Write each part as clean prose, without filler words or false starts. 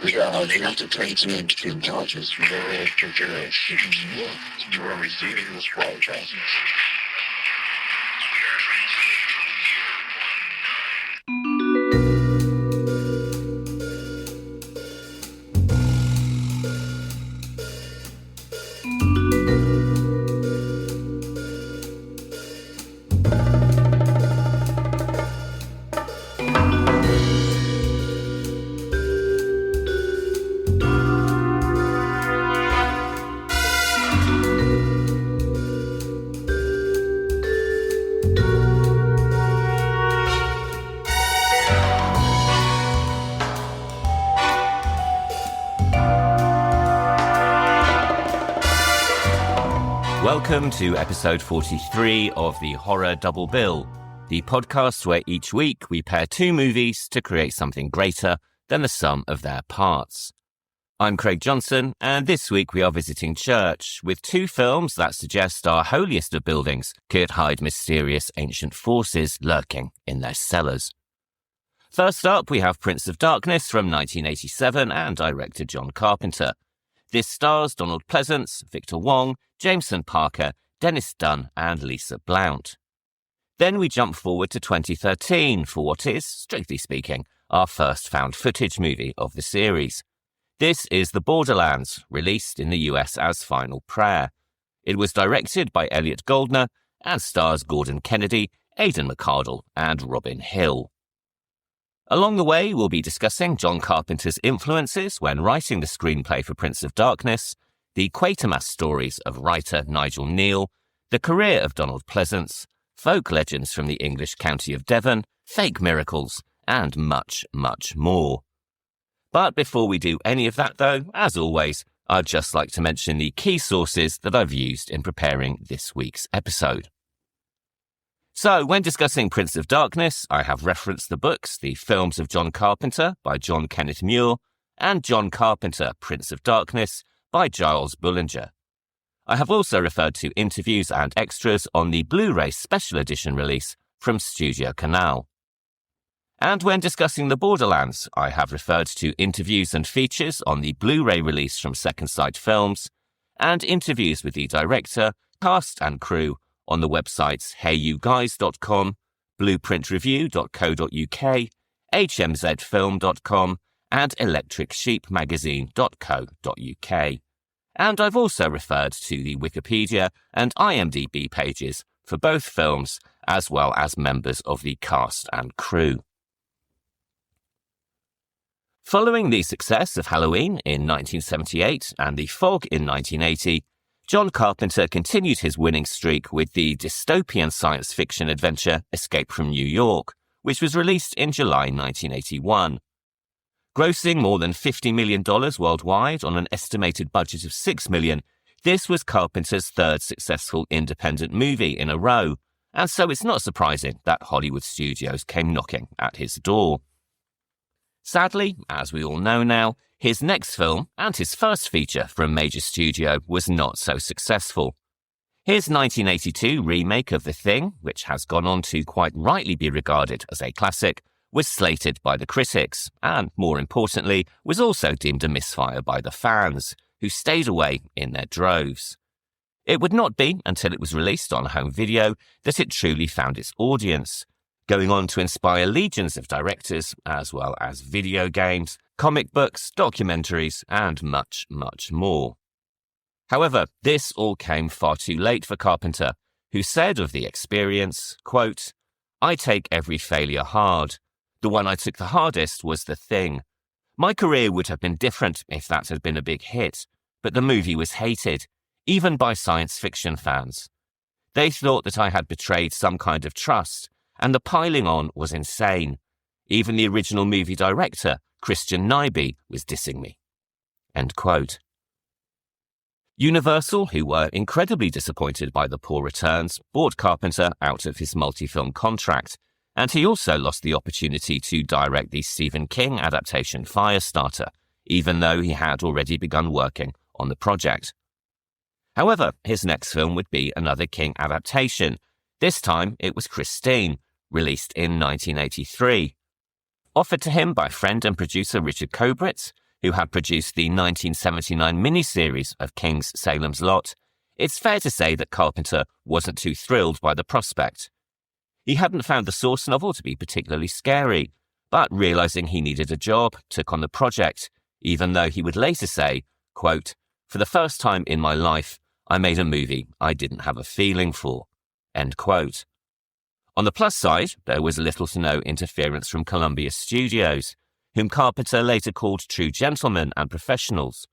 We are holding up the placement in charges for the consideration. You are receiving this broadcast. Welcome to episode 43 of the Horror Double Bill, the podcast where each week we pair two movies to create something greater than the sum of their parts. I'm Craig Johnson, and this week we are visiting church with two films that suggest our holiest of buildings could hide mysterious ancient forces lurking in their cellars. First up, we have Prince of Darkness from 1987 and director John Carpenter. This stars Donald Pleasence, Victor Wong, Jameson Parker, Dennis Dunn and Lisa Blount. Then we jump forward to 2013 for what is, strictly speaking, our first found footage movie of the series. This is The Borderlands, released in the US as Final Prayer. It was directed by Elliot Goldner and stars Gordon Kennedy, Aidan McArdle and Robin Hill. Along the way, we'll be discussing John Carpenter's influences when writing the screenplay for Prince of Darkness, the Quatermass stories of writer Nigel Neal, the career of Donald Pleasence, folk legends from the English county of Devon, fake miracles, and much, much more. But before we do any of that, though, as always, I'd just like to mention the key sources that I've used in preparing this week's episode. So, when discussing Prince of Darkness, I have referenced the books The Films of John Carpenter by John Kenneth Muir and John Carpenter, Prince of Darkness by Giles Boulenger. I have also referred to interviews and extras on the Blu-ray special edition release from StudioCanal. And when discussing The Borderlands, I have referred to interviews and features on the Blu-ray release from Second Sight Films and interviews with the director, cast and crew on the websites heyyouguys.com, blueprintreview.co.uk, hmzfilm.com, and electricsheepmagazine.co.uk. And I've also referred to the Wikipedia and IMDb pages for both films, as well as members of the cast and crew. Following the success of Halloween in 1978 and The Fog in 1980, John Carpenter continued his winning streak with the dystopian science fiction adventure Escape from New York, which was released in July 1981. Grossing more than $50 million worldwide on an estimated budget of $6 million, this was Carpenter's third successful independent movie in a row, and so it's not surprising that Hollywood studios came knocking at his door. Sadly, as we all know now, his next film, and his first feature for a major studio, was not so successful. His 1982 remake of The Thing, which has gone on to quite rightly be regarded as a classic, was slated by the critics, and more importantly, was also deemed a misfire by the fans, who stayed away in their droves. It would not be until it was released on home video that it truly found its audience, going on to inspire legions of directors, as well as video games, comic books, documentaries, and much, much more. However, this all came far too late for Carpenter, who said of the experience, quote, "I take every failure hard. The one I took the hardest was The Thing. My career would have been different if that had been a big hit, but the movie was hated, even by science fiction fans. They thought that I had betrayed some kind of trust, and the piling on was insane. Even the original movie director, Christian Nyby, was dissing me." End quote. Universal, who were incredibly disappointed by the poor returns, bought Carpenter out of his multi-film contract, and he also lost the opportunity to direct the Stephen King adaptation Firestarter, even though he had already begun working on the project. However, his next film would be another King adaptation, This time it was Christine, released in 1983. Offered to him by friend and producer Richard Kobritz, who had produced the 1979 miniseries of King's Salem's Lot, it's fair to say that Carpenter wasn't too thrilled by the prospect. He hadn't found the source novel to be particularly scary, but realizing he needed a job, took on the project, even though he would later say, quote, "For the first time in my life, I made a movie I didn't have a feeling for," end quote. On the plus side, there was little to no interference from Columbia Studios, whom Carpenter later called true gentlemen and professionals.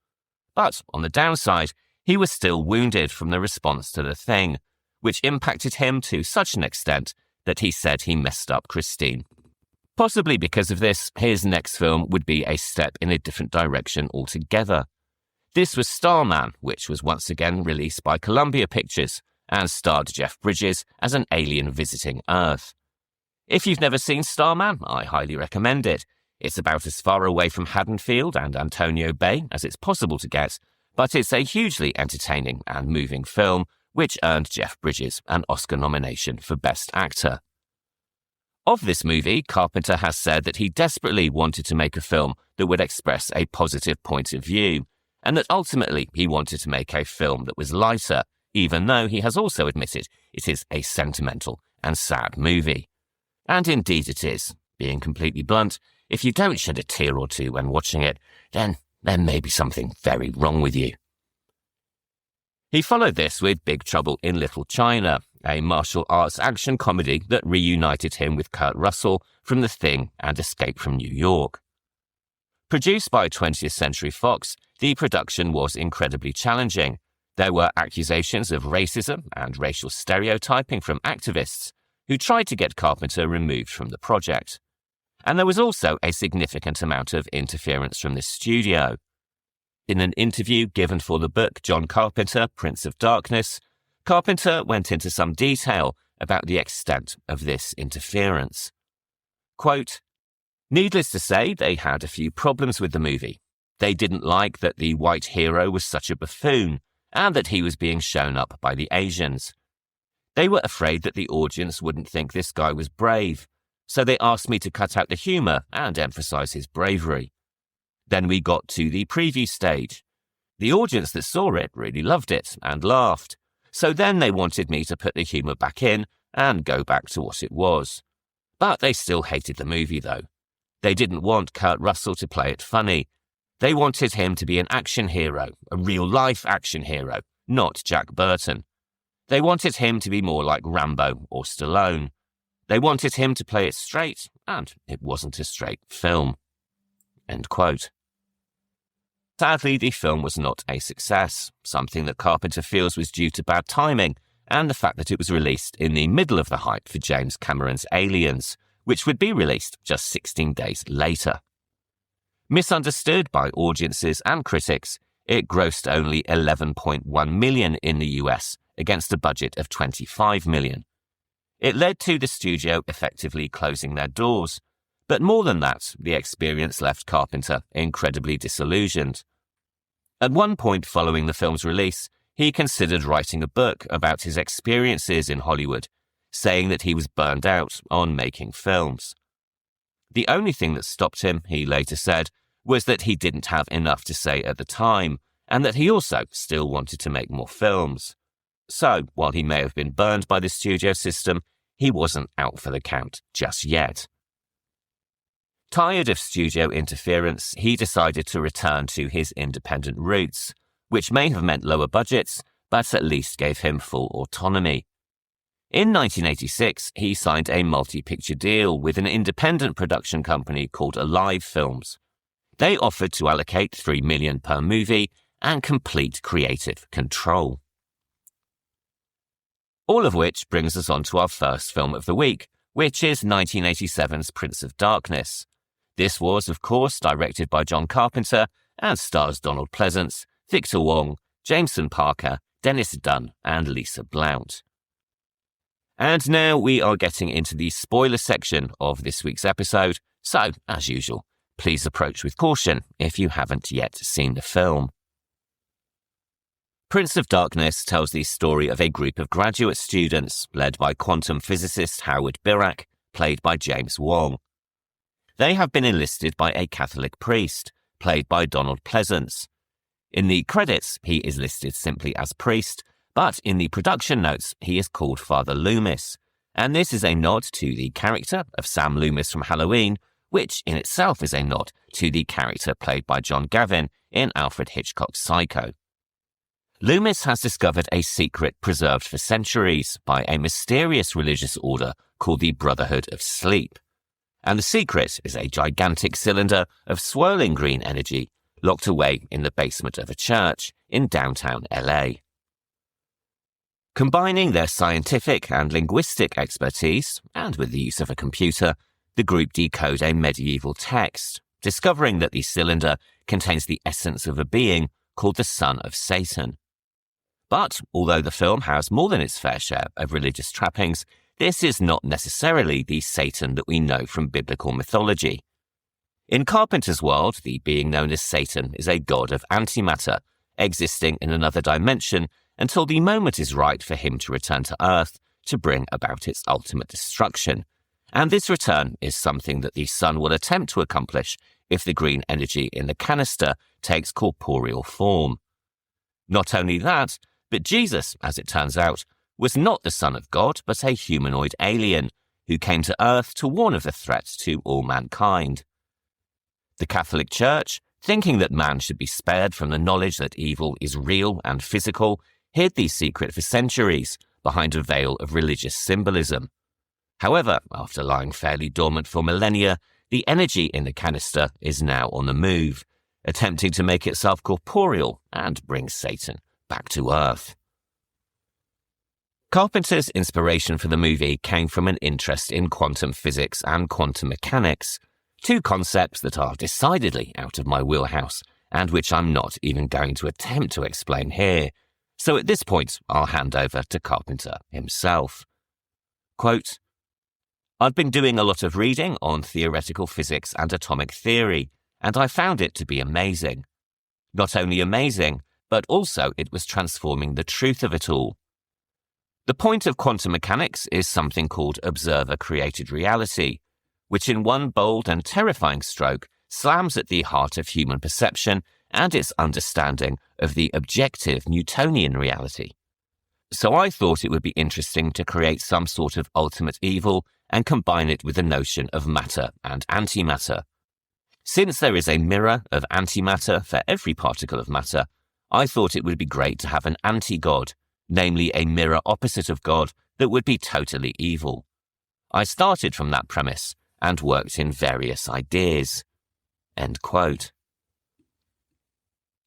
But on the downside, he was still wounded from the response to The Thing, which impacted him to such an extent that he said he messed up Christine. Possibly because of this, his next film would be a step in a different direction altogether. This was Starman, which was once again released by Columbia Pictures and starred Jeff Bridges as an alien visiting Earth. If you've never seen Starman, I highly recommend it. It's about as far away from Haddonfield and Antonio Bay as it's possible to get, but it's a hugely entertaining and moving film, which earned Jeff Bridges an Oscar nomination for Best Actor. Of this movie, Carpenter has said that he desperately wanted to make a film that would express a positive point of view, and that ultimately he wanted to make a film that was lighter, even though he has also admitted it is a sentimental and sad movie. And indeed it is. Being completely blunt, if you don't shed a tear or two when watching it, then there may be something very wrong with you. He followed this with Big Trouble in Little China, a martial arts action comedy that reunited him with Kurt Russell from The Thing and Escape from New York. Produced by 20th Century Fox, the production was incredibly challenging. There were accusations of racism and racial stereotyping from activists who tried to get Carpenter removed from the project. And there was also a significant amount of interference from the studio. In an interview given for the book John Carpenter, Prince of Darkness, Carpenter went into some detail about the extent of this interference. Quote, "Needless to say, they had a few problems with the movie. They didn't like that the white hero was such a buffoon and that he was being shown up by the Asians. They were afraid that the audience wouldn't think this guy was brave, so they asked me to cut out the humor and emphasize his bravery. Then we got to the preview stage. The audience that saw it really loved it and laughed, so then they wanted me to put the humor back in and go back to what it was. But they still hated the movie, though. They didn't want Kurt Russell to play it funny. They wanted him to be an action hero, a real-life action hero, not Jack Burton. They wanted him to be more like Rambo or Stallone. They wanted him to play it straight, and it wasn't a straight film." End quote. Sadly, the film was not a success, something that Carpenter feels was due to bad timing and the fact that it was released in the middle of the hype for James Cameron's Aliens, which would be released just 16 days later. Misunderstood by audiences and critics, it grossed only $11.1 million in the US against a budget of $25 million. It led to the studio effectively closing their doors, but more than that, the experience left Carpenter incredibly disillusioned. At one point following the film's release, he considered writing a book about his experiences in Hollywood, saying that he was burned out on making films. The only thing that stopped him, he later said, was that he didn't have enough to say at the time, and that he also still wanted to make more films. So, while he may have been burned by the studio system, he wasn't out for the count just yet. Tired of studio interference, he decided to return to his independent roots, which may have meant lower budgets, but at least gave him full autonomy. In 1986, he signed a multi-picture deal with an independent production company called Alive Films. They offered to allocate $3 million per movie and complete creative control. All of which brings us on to our first film of the week, which is 1987's Prince of Darkness. This was, of course, directed by John Carpenter and stars Donald Pleasence, Victor Wong, Jameson Parker, Dennis Dunn, and Lisa Blount. And now we are getting into the spoiler section of this week's episode, so, as usual, please approach with caution if you haven't yet seen the film. Prince of Darkness tells the story of a group of graduate students led by quantum physicist Howard Birack, played by James Wong. They have been enlisted by a Catholic priest, played by Donald Pleasence. In the credits, he is listed simply as priest, but in the production notes, he is called Father Loomis, and this is a nod to the character of Sam Loomis from Halloween, which in itself is a nod to the character played by John Gavin in Alfred Hitchcock's Psycho. Loomis has discovered a secret preserved for centuries by a mysterious religious order called the Brotherhood of Sleep. And the secret is a gigantic cylinder of swirling green energy locked away in the basement of a church in downtown LA. Combining their scientific and linguistic expertise, and with the use of a computer, the group decode a medieval text, discovering that the cylinder contains the essence of a being called the Son of Satan. But although the film has more than its fair share of religious trappings, this is not necessarily the Satan that we know from biblical mythology. In Carpenter's world, the being known as Satan is a god of antimatter, existing in another dimension until the moment is right for him to return to Earth to bring about its ultimate destruction. And this return is something that the Son will attempt to accomplish if the green energy in the canister takes corporeal form. Not only that, but Jesus, as it turns out, was not the Son of God, but a humanoid alien who came to Earth to warn of the threat to all mankind. The Catholic Church, thinking that man should be spared from the knowledge that evil is real and physical, hid the secret for centuries behind a veil of religious symbolism. However, after lying fairly dormant for millennia, the energy in the canister is now on the move, attempting to make itself corporeal and bring Satan back to Earth. Carpenter's inspiration for the movie came from an interest in quantum physics and quantum mechanics, two concepts that are decidedly out of my wheelhouse and which I'm not even going to attempt to explain here. So at this point, I'll hand over to Carpenter himself. Quote, "I'd been doing a lot of reading on theoretical physics and atomic theory, and I found it to be amazing. Not only amazing, but also it was transforming the truth of it all. The point of quantum mechanics is something called observer-created reality, which in one bold and terrifying stroke slams at the heart of human perception and its understanding of the objective Newtonian reality. So I thought it would be interesting to create some sort of ultimate evil and combine it with the notion of matter and antimatter. Since there is a mirror of antimatter for every particle of matter, I thought it would be great to have an anti-god, namely a mirror opposite of God that would be totally evil. I started from that premise and worked in various ideas." End quote.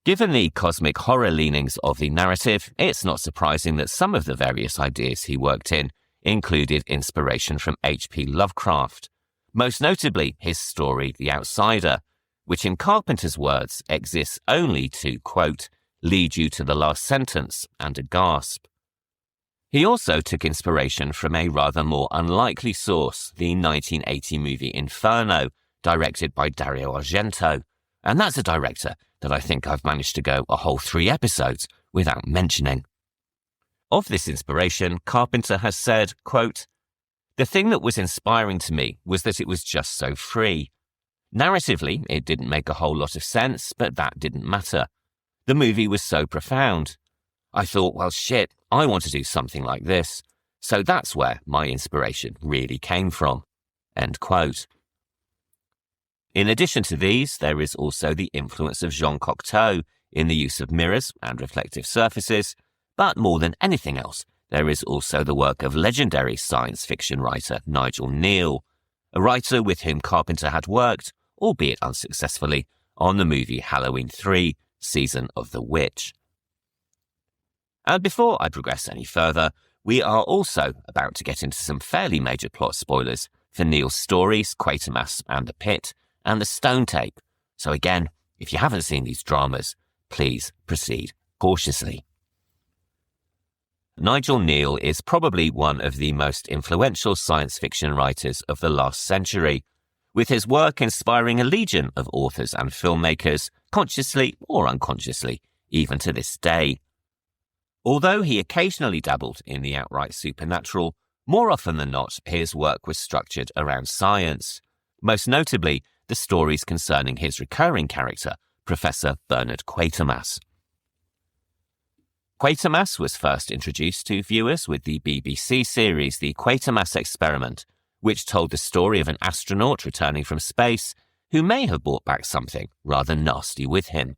Given the cosmic horror leanings of the narrative, it's not surprising that some of the various ideas he worked in included inspiration from H.P. Lovecraft, most notably his story The Outsider, which in Carpenter's words exists only to, quote, "lead you to the last sentence and a gasp." He also took inspiration from a rather more unlikely source, the 1980 movie Inferno, directed by Dario Argento, and that's a director that I think I've managed to go a whole 3 episodes without mentioning. Of this inspiration, Carpenter has said, quote, "The thing that was inspiring to me was that it was just so free. Narratively, it didn't make a whole lot of sense, but that didn't matter. The movie was so profound. I thought, well, shit, I want to do something like this. So that's where my inspiration really came from." End quote. In addition to these, there is also the influence of Jean Cocteau in the use of mirrors and reflective surfaces, but more than anything else, there is also the work of legendary science fiction writer Nigel Neal, a writer with whom Carpenter had worked, albeit unsuccessfully, on the movie Halloween 3, Season of the Witch. And before I progress any further, we are also about to get into some fairly major plot spoilers for Neal's stories, Quatermass and The Pit, and The Stone Tape. So again, if you haven't seen these dramas, please proceed cautiously. Nigel Neal is probably one of the most influential science fiction writers of the last century, with his work inspiring a legion of authors and filmmakers, consciously or unconsciously, even to this day. Although he occasionally dabbled in the outright supernatural, more often than not, his work was structured around science, most notably the stories concerning his recurring character, Professor Bernard Quatermass. Quatermass was first introduced to viewers with the BBC series The Quatermass Experiment, which told the story of an astronaut returning from space who may have brought back something rather nasty with him.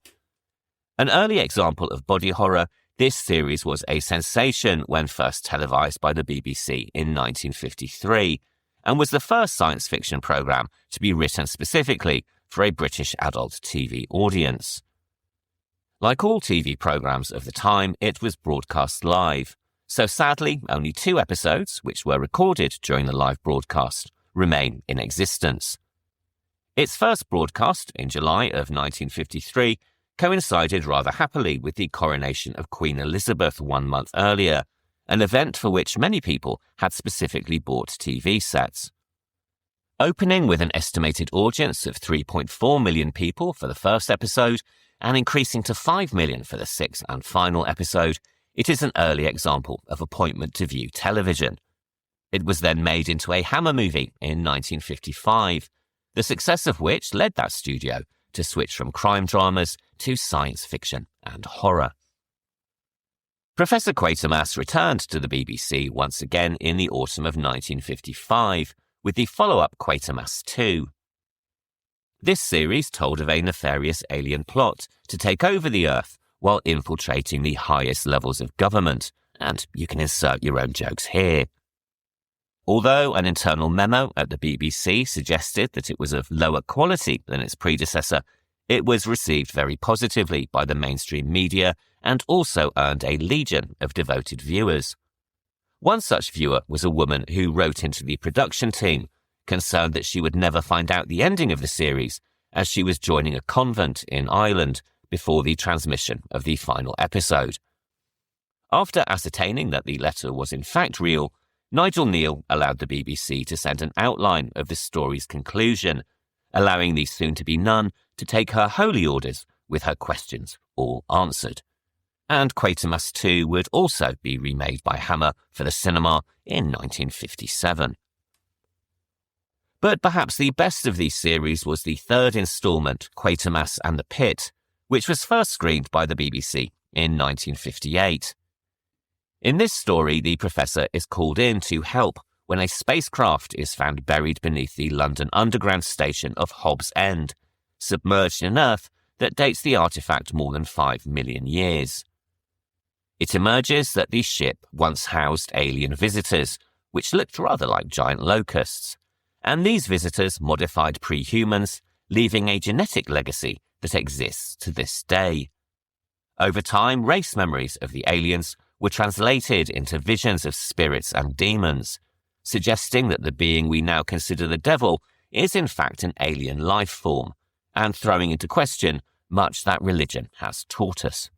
An early example of body horror, this series was a sensation when first televised by the BBC in 1953, and was the first science fiction programme to be written specifically for a British adult TV audience. Like all TV programmes of the time, it was broadcast live, so sadly only 2 episodes, which were recorded during the live broadcast, remain in existence. Its first broadcast in July of 1953 coincided rather happily with the coronation of Queen Elizabeth 1 month earlier, an event for which many people had specifically bought TV sets. Opening with an estimated audience of 3.4 million people for the first episode and increasing to 5 million for the 6th and final episode, it is an early example of appointment to view television. It was then made into a Hammer movie in 1955, the success of which led that studio to switch from crime dramas to science fiction and horror. Professor Quatermass returned to the BBC once again in the autumn of 1955 with the follow-up Quatermass 2. This series told of a nefarious alien plot to take over the Earth while infiltrating the highest levels of government, and you can insert your own jokes here. Although an internal memo at the BBC suggested that it was of lower quality than its predecessor, it was received very positively by the mainstream media and also earned a legion of devoted viewers. One such viewer was a woman who wrote into the production team, concerned that she would never find out the ending of the series, as she was joining a convent in Ireland before the transmission of the final episode. After ascertaining that the letter was in fact real, Nigel Neal allowed the BBC to send an outline of the story's conclusion, allowing the soon-to-be nun to take her holy orders with her questions all answered. And Quatermass 2 would also be remade by Hammer for the cinema in 1957. But perhaps the best of these series was the third instalment, Quatermass and the Pit, which was first screened by the BBC in 1958. In this story, the Professor is called in to help when a spacecraft is found buried beneath the London Underground station of Hobbs End, submerged in earth that dates the artefact more than 5 million years. It emerges that the ship once housed alien visitors, which looked rather like giant locusts, and these visitors modified pre-humans, leaving a genetic legacy that exists to this day. Over time, race memories of the aliens were translated into visions of spirits and demons, suggesting that the being we now consider the devil is in fact an alien life form, and throwing into question much that religion has taught us.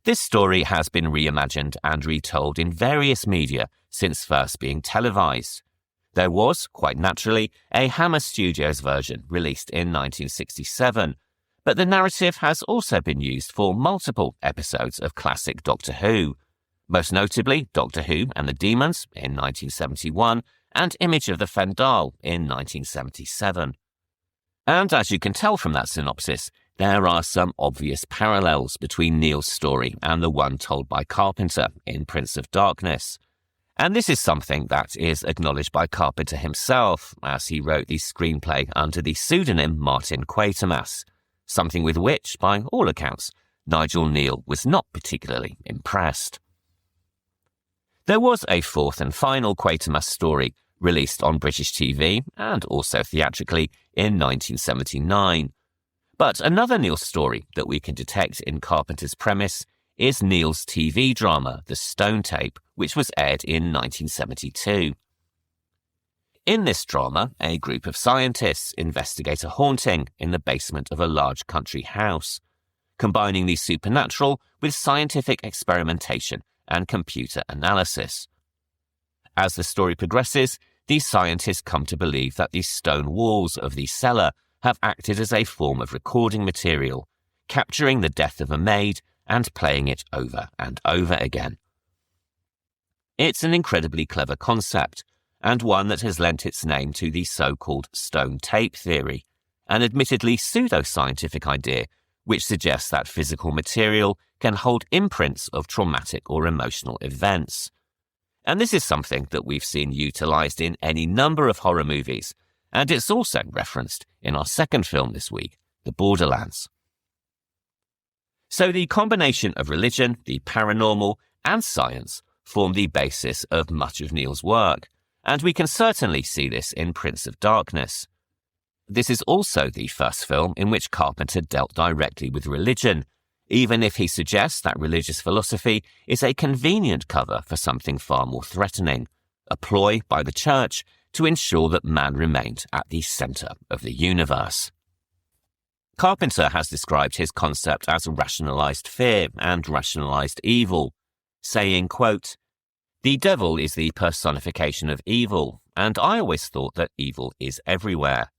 This story has been reimagined and retold in various media since first being televised. There was, quite naturally, a Hammer Studios version released in 1967, but the narrative has also been used for multiple episodes of classic Doctor Who, most notably Doctor Who and the Demons in 1971 and Image of the Fendal in 1977. And as you can tell from that synopsis, there are some obvious parallels between Neil's story and the one told by Carpenter in Prince of Darkness. And this is something that is acknowledged by Carpenter himself, as he wrote the screenplay under the pseudonym Martin Quatermass, something with which, by all accounts, Nigel Neal was not particularly impressed. There was a fourth and final Quatermass story released on British TV and also theatrically in 1979. But another Neil story that we can detect in Carpenter's premise is Neil's TV drama The Stone Tape, which was aired in 1972. In this drama, a group of scientists investigate a haunting in the basement of a large country house, combining the supernatural with scientific experimentation and computer analysis. As the story progresses, these scientists come to believe that the stone walls of the cellar have acted as a form of recording material, capturing the death of a maid and playing it over and over again. It's an incredibly clever concept, and one that has lent its name to the so-called stone tape theory, an admittedly pseudo-scientific idea which suggests that physical material can hold imprints of traumatic or emotional events. And this is something that we've seen utilised in any number of horror movies, and it's also referenced in our second film this week, The Borderlands. So the combination of religion, the paranormal, and science form the basis of much of Neil's work, and we can certainly see this in Prince of Darkness. This is also the first film in which Carpenter dealt directly with religion, even if he suggests that religious philosophy is a convenient cover for something far more threatening, a ploy by the church to ensure that man remained at the centre of the universe. Carpenter has described his concept as rationalised fear and rationalised evil, saying, quote, "The devil is the personification of evil, and I always thought that evil is everywhere.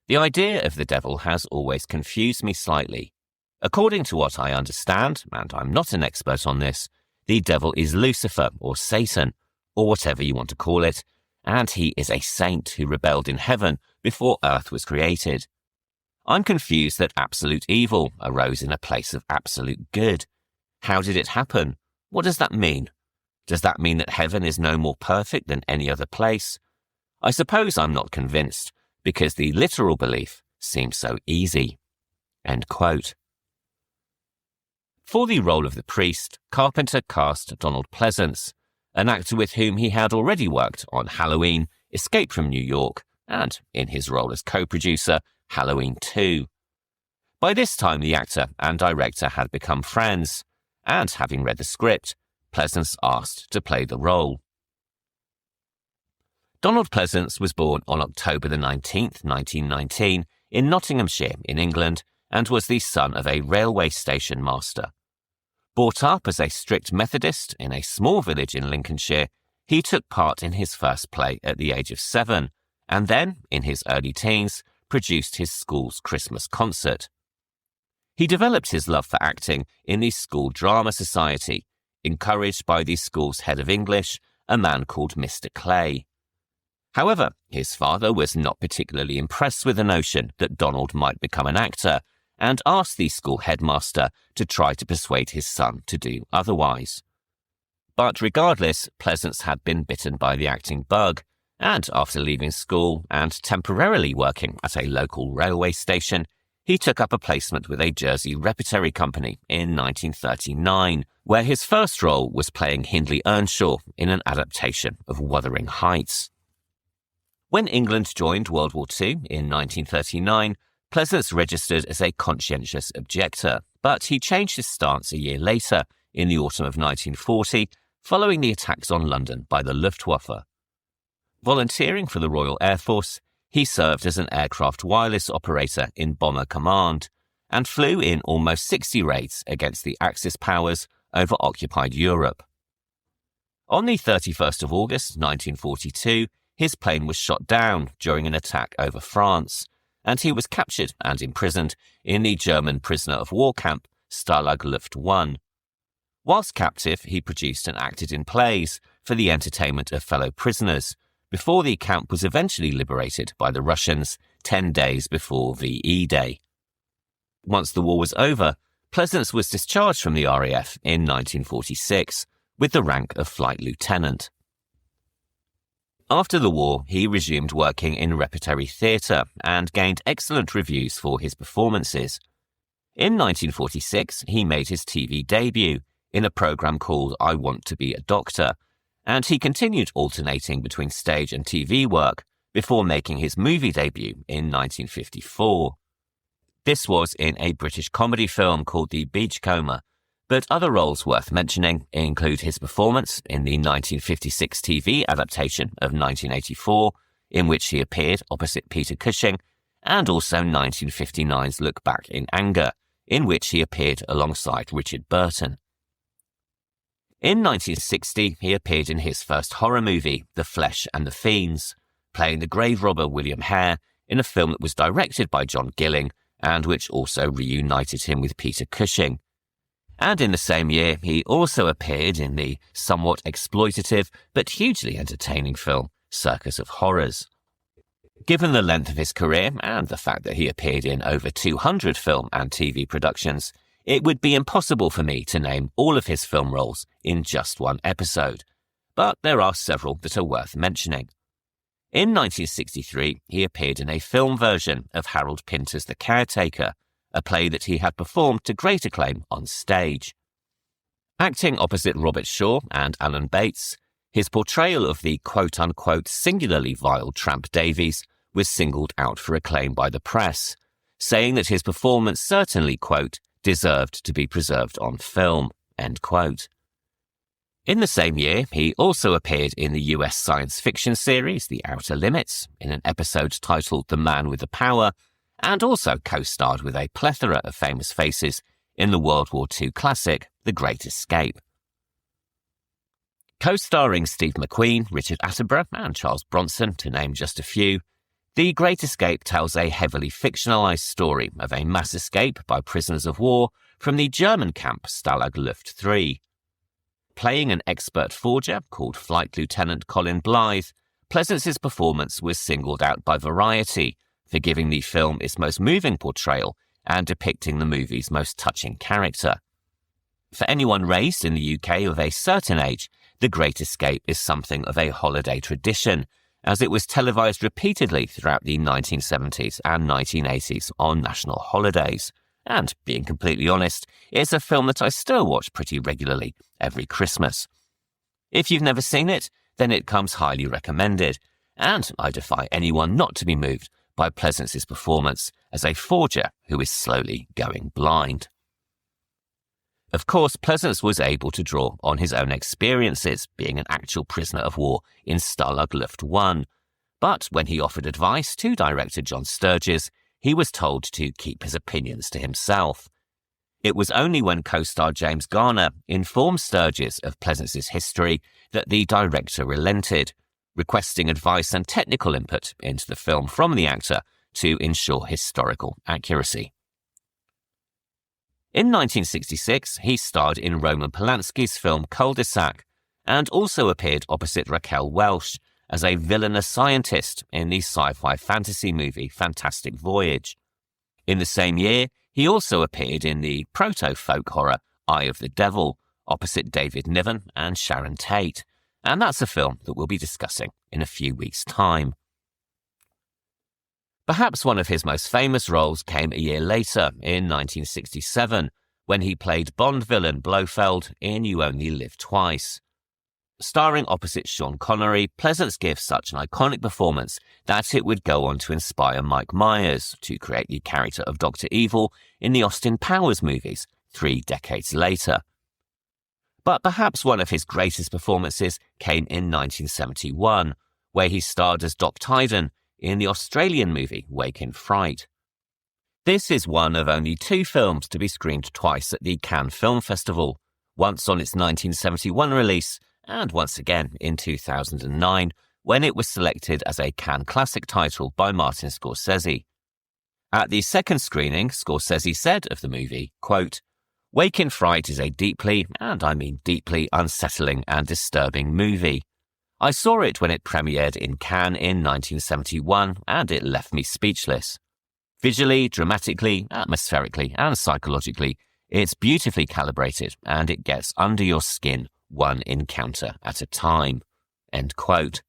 The idea of the devil has always confused me slightly. According to what I understand, and I'm not an expert on this, the devil is Lucifer or Satan, or whatever you want to call it, and he is a saint who rebelled in heaven before earth was created. I'm confused that absolute evil arose in a place of absolute good. How did it happen? What does that mean? Does that mean that heaven is no more perfect than any other place? I suppose I'm not convinced, because the literal belief seems so easy." End quote. For the role of the priest, Carpenter cast Donald Pleasence, an actor with whom he had already worked on Halloween, Escape from New York, and, in his role as co-producer, Halloween 2. By this time, the actor and director had become friends, and having read the script, Pleasence asked to play the role. Donald Pleasence was born on October the 19th, 1919, in Nottinghamshire in England, and was the son of a railway station master. Brought up as a strict Methodist in a small village in Lincolnshire, he took part in his first play at the age of 7, and then, in his early teens, produced his school's Christmas concert. He developed his love for acting in the school drama society, encouraged by the school's head of English, a man called Mr. Clay. However, his father was not particularly impressed with the notion that Donald might become an actor, and asked the school headmaster to try to persuade his son to do otherwise. But regardless, Pleasence had been bitten by the acting bug, and after leaving school and temporarily working at a local railway station, he took up a placement with a Jersey repertory company in 1939, where his first role was playing Hindley Earnshaw in an adaptation of Wuthering Heights. When England joined World War II in 1939, Pleasence registered as a conscientious objector, but he changed his stance a year later, in the autumn of 1940, following the attacks on London by the Luftwaffe. Volunteering for the Royal Air Force, he served as an aircraft wireless operator in Bomber Command, and flew in almost 60 raids against the Axis powers over occupied Europe. On the 31st of August 1942, his plane was shot down during an attack over France, and he was captured and imprisoned in the German prisoner of war camp Stalag Luft 1. Whilst captive, he produced and acted in plays for the entertainment of fellow prisoners, before the camp was eventually liberated by the Russians 10 days before VE Day. Once the war was over, Pleasence was discharged from the RAF in 1946 with the rank of flight lieutenant. After the war, he resumed working in repertory theatre and gained excellent reviews for his performances. In 1946, he made his TV debut in a programme called I Want to Be a Doctor, and he continued alternating between stage and TV work before making his movie debut in 1954. This was in a British comedy film called The Beachcomber, but other roles worth mentioning include his performance in the 1956 TV adaptation of 1984, in which he appeared opposite Peter Cushing, and also 1959's Look Back in Anger, in which he appeared alongside Richard Burton. In 1960, he appeared in his first horror movie, The Flesh and the Fiends, playing the grave robber William Hare in a film that was directed by John Gilling and which also reunited him with Peter Cushing. And in the same year, he also appeared in the somewhat exploitative but hugely entertaining film Circus of Horrors. Given the length of his career and the fact that he appeared in over 200 film and TV productions, it would be impossible for me to name all of his film roles in just one episode, but there are several that are worth mentioning. In 1963, he appeared in a film version of Harold Pinter's The Caretaker, a play that he had performed to great acclaim on stage. Acting opposite Robert Shaw and Alan Bates, his portrayal of the quote-unquote singularly vile Tramp Davies was singled out for acclaim by the press, saying that his performance certainly, quote, deserved to be preserved on film, end quote. In the same year, he also appeared in the US science fiction series The Outer Limits, in an episode titled The Man with the Power, and also co-starred with a plethora of famous faces in the World War II classic The Great Escape. Co-starring Steve McQueen, Richard Attenborough, and Charles Bronson, to name just a few, The Great Escape tells a heavily fictionalized story of a mass escape by prisoners of war from the German camp Stalag Luft III. Playing an expert forger called Flight Lieutenant Colin Blythe, Pleasence's performance was singled out by Variety for giving the film its most moving portrayal and depicting the movie's most touching character. For anyone raised in the UK of a certain age, The Great Escape is something of a holiday tradition, as it was televised repeatedly throughout the 1970s and 1980s on national holidays. And, being completely honest, it's a film that I still watch pretty regularly every Christmas. If you've never seen it, then it comes highly recommended, and I defy anyone not to be moved by Pleasence's performance as a forger who is slowly going blind. Of course, Pleasence was able to draw on his own experiences being an actual prisoner of war in Stalag Luft I, but when he offered advice to director John Sturges, he was told to keep his opinions to himself. It was only when co-star James Garner informed Sturges of Pleasence's history that the director relented, requesting advice and technical input into the film from the actor to ensure historical accuracy. In 1966, he starred in Roman Polanski's film Cul-de-sac and also appeared opposite Raquel Welch as a villainous scientist in the sci-fi fantasy movie Fantastic Voyage. In the same year, he also appeared in the proto-folk horror Eye of the Devil opposite David Niven and Sharon Tate, and that's a film that we'll be discussing in a few weeks' time. Perhaps one of his most famous roles came a year later, in 1967, when he played Bond villain Blofeld in You Only Live Twice. Starring opposite Sean Connery, Pleasence gives such an iconic performance that it would go on to inspire Mike Myers to create the character of Dr. Evil in the Austin Powers movies 3 decades later. But perhaps one of his greatest performances came in 1971, where he starred as Doc Tyden in the Australian movie Wake in Fright. This is one of only 2 films to be screened twice at the Cannes Film Festival, once on its 1971 release and once again in 2009 when it was selected as a Cannes Classic title by Martin Scorsese. At the second screening, Scorsese said of the movie, quote, "Wake in Fright is a deeply, and I mean deeply, unsettling and disturbing movie. I saw it when it premiered in Cannes in 1971, and it left me speechless. Visually, dramatically, atmospherically, and psychologically, it's beautifully calibrated, and it gets under your skin one encounter at a time." End quote.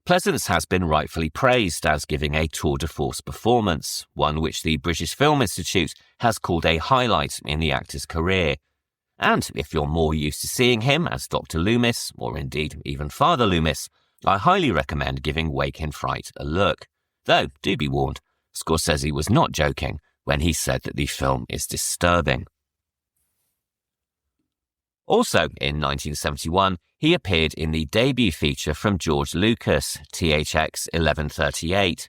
Pleasence has been rightfully praised as giving a tour de force performance, one which the British Film Institute has called a highlight in the actor's career. And if you're more used to seeing him as Dr. Loomis, or indeed even Father Loomis, I highly recommend giving Wake in Fright a look. Though, do be warned, Scorsese was not joking when he said that the film is disturbing. Also in 1971, he appeared in the debut feature from George Lucas, THX 1138.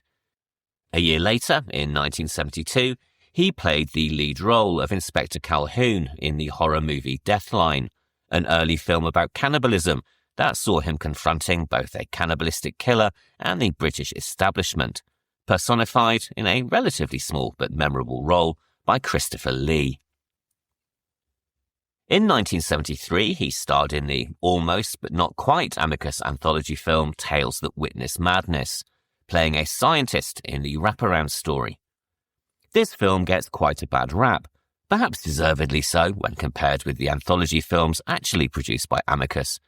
A year later, in 1972, he played the lead role of Inspector Calhoun in the horror movie Deathline, an early film about cannibalism that saw him confronting both a cannibalistic killer and the British establishment, personified in a relatively small but memorable role by Christopher Lee. In 1973, he starred in the almost but not quite amicus anthology film Tales That Witness Madness, playing a scientist in the wraparound story. This film gets quite a bad rap, perhaps deservedly so when compared with the anthology films actually produced by Amicus,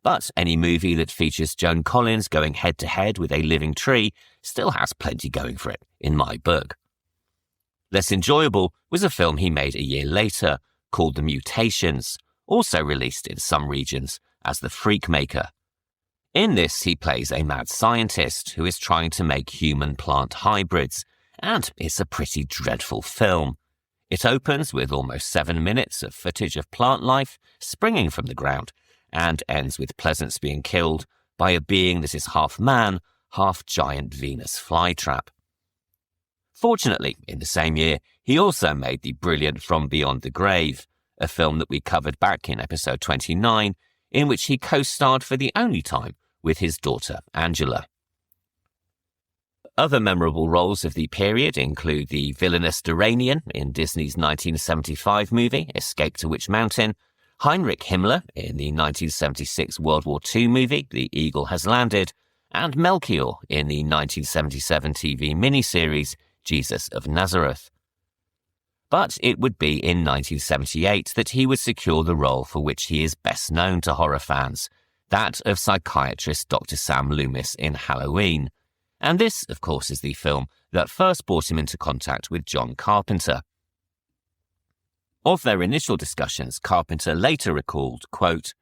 but any movie that features Joan Collins going head-to-head with a living tree still has plenty going for it, in my book. Less enjoyable was a film he made a year later, called The Mutations, also released in some regions as The Freakmaker. In this, he plays a mad scientist who is trying to make human-plant hybrids, and it's a pretty dreadful film. It opens with almost 7 minutes of footage of plant life springing from the ground, and ends with Pleasence being killed by a being that is half man, half giant Venus flytrap. Fortunately, in the same year, he also made the brilliant From Beyond the Grave, a film that we covered back in episode 29, in which he co-starred for the only time with his daughter Angela. Other memorable roles of the period include the villainous Duranian in Disney's 1975 movie Escape to Witch Mountain, Heinrich Himmler in the 1976 World War II movie The Eagle Has Landed, and Melchior in the 1977 TV miniseries Jesus of Nazareth. But it would be in 1978 that he would secure the role for which he is best known to horror fans, that of psychiatrist Dr. Sam Loomis in Halloween. And this, of course, is the film that first brought him into contact with John Carpenter. Of their initial discussions, Carpenter later recalled, quote,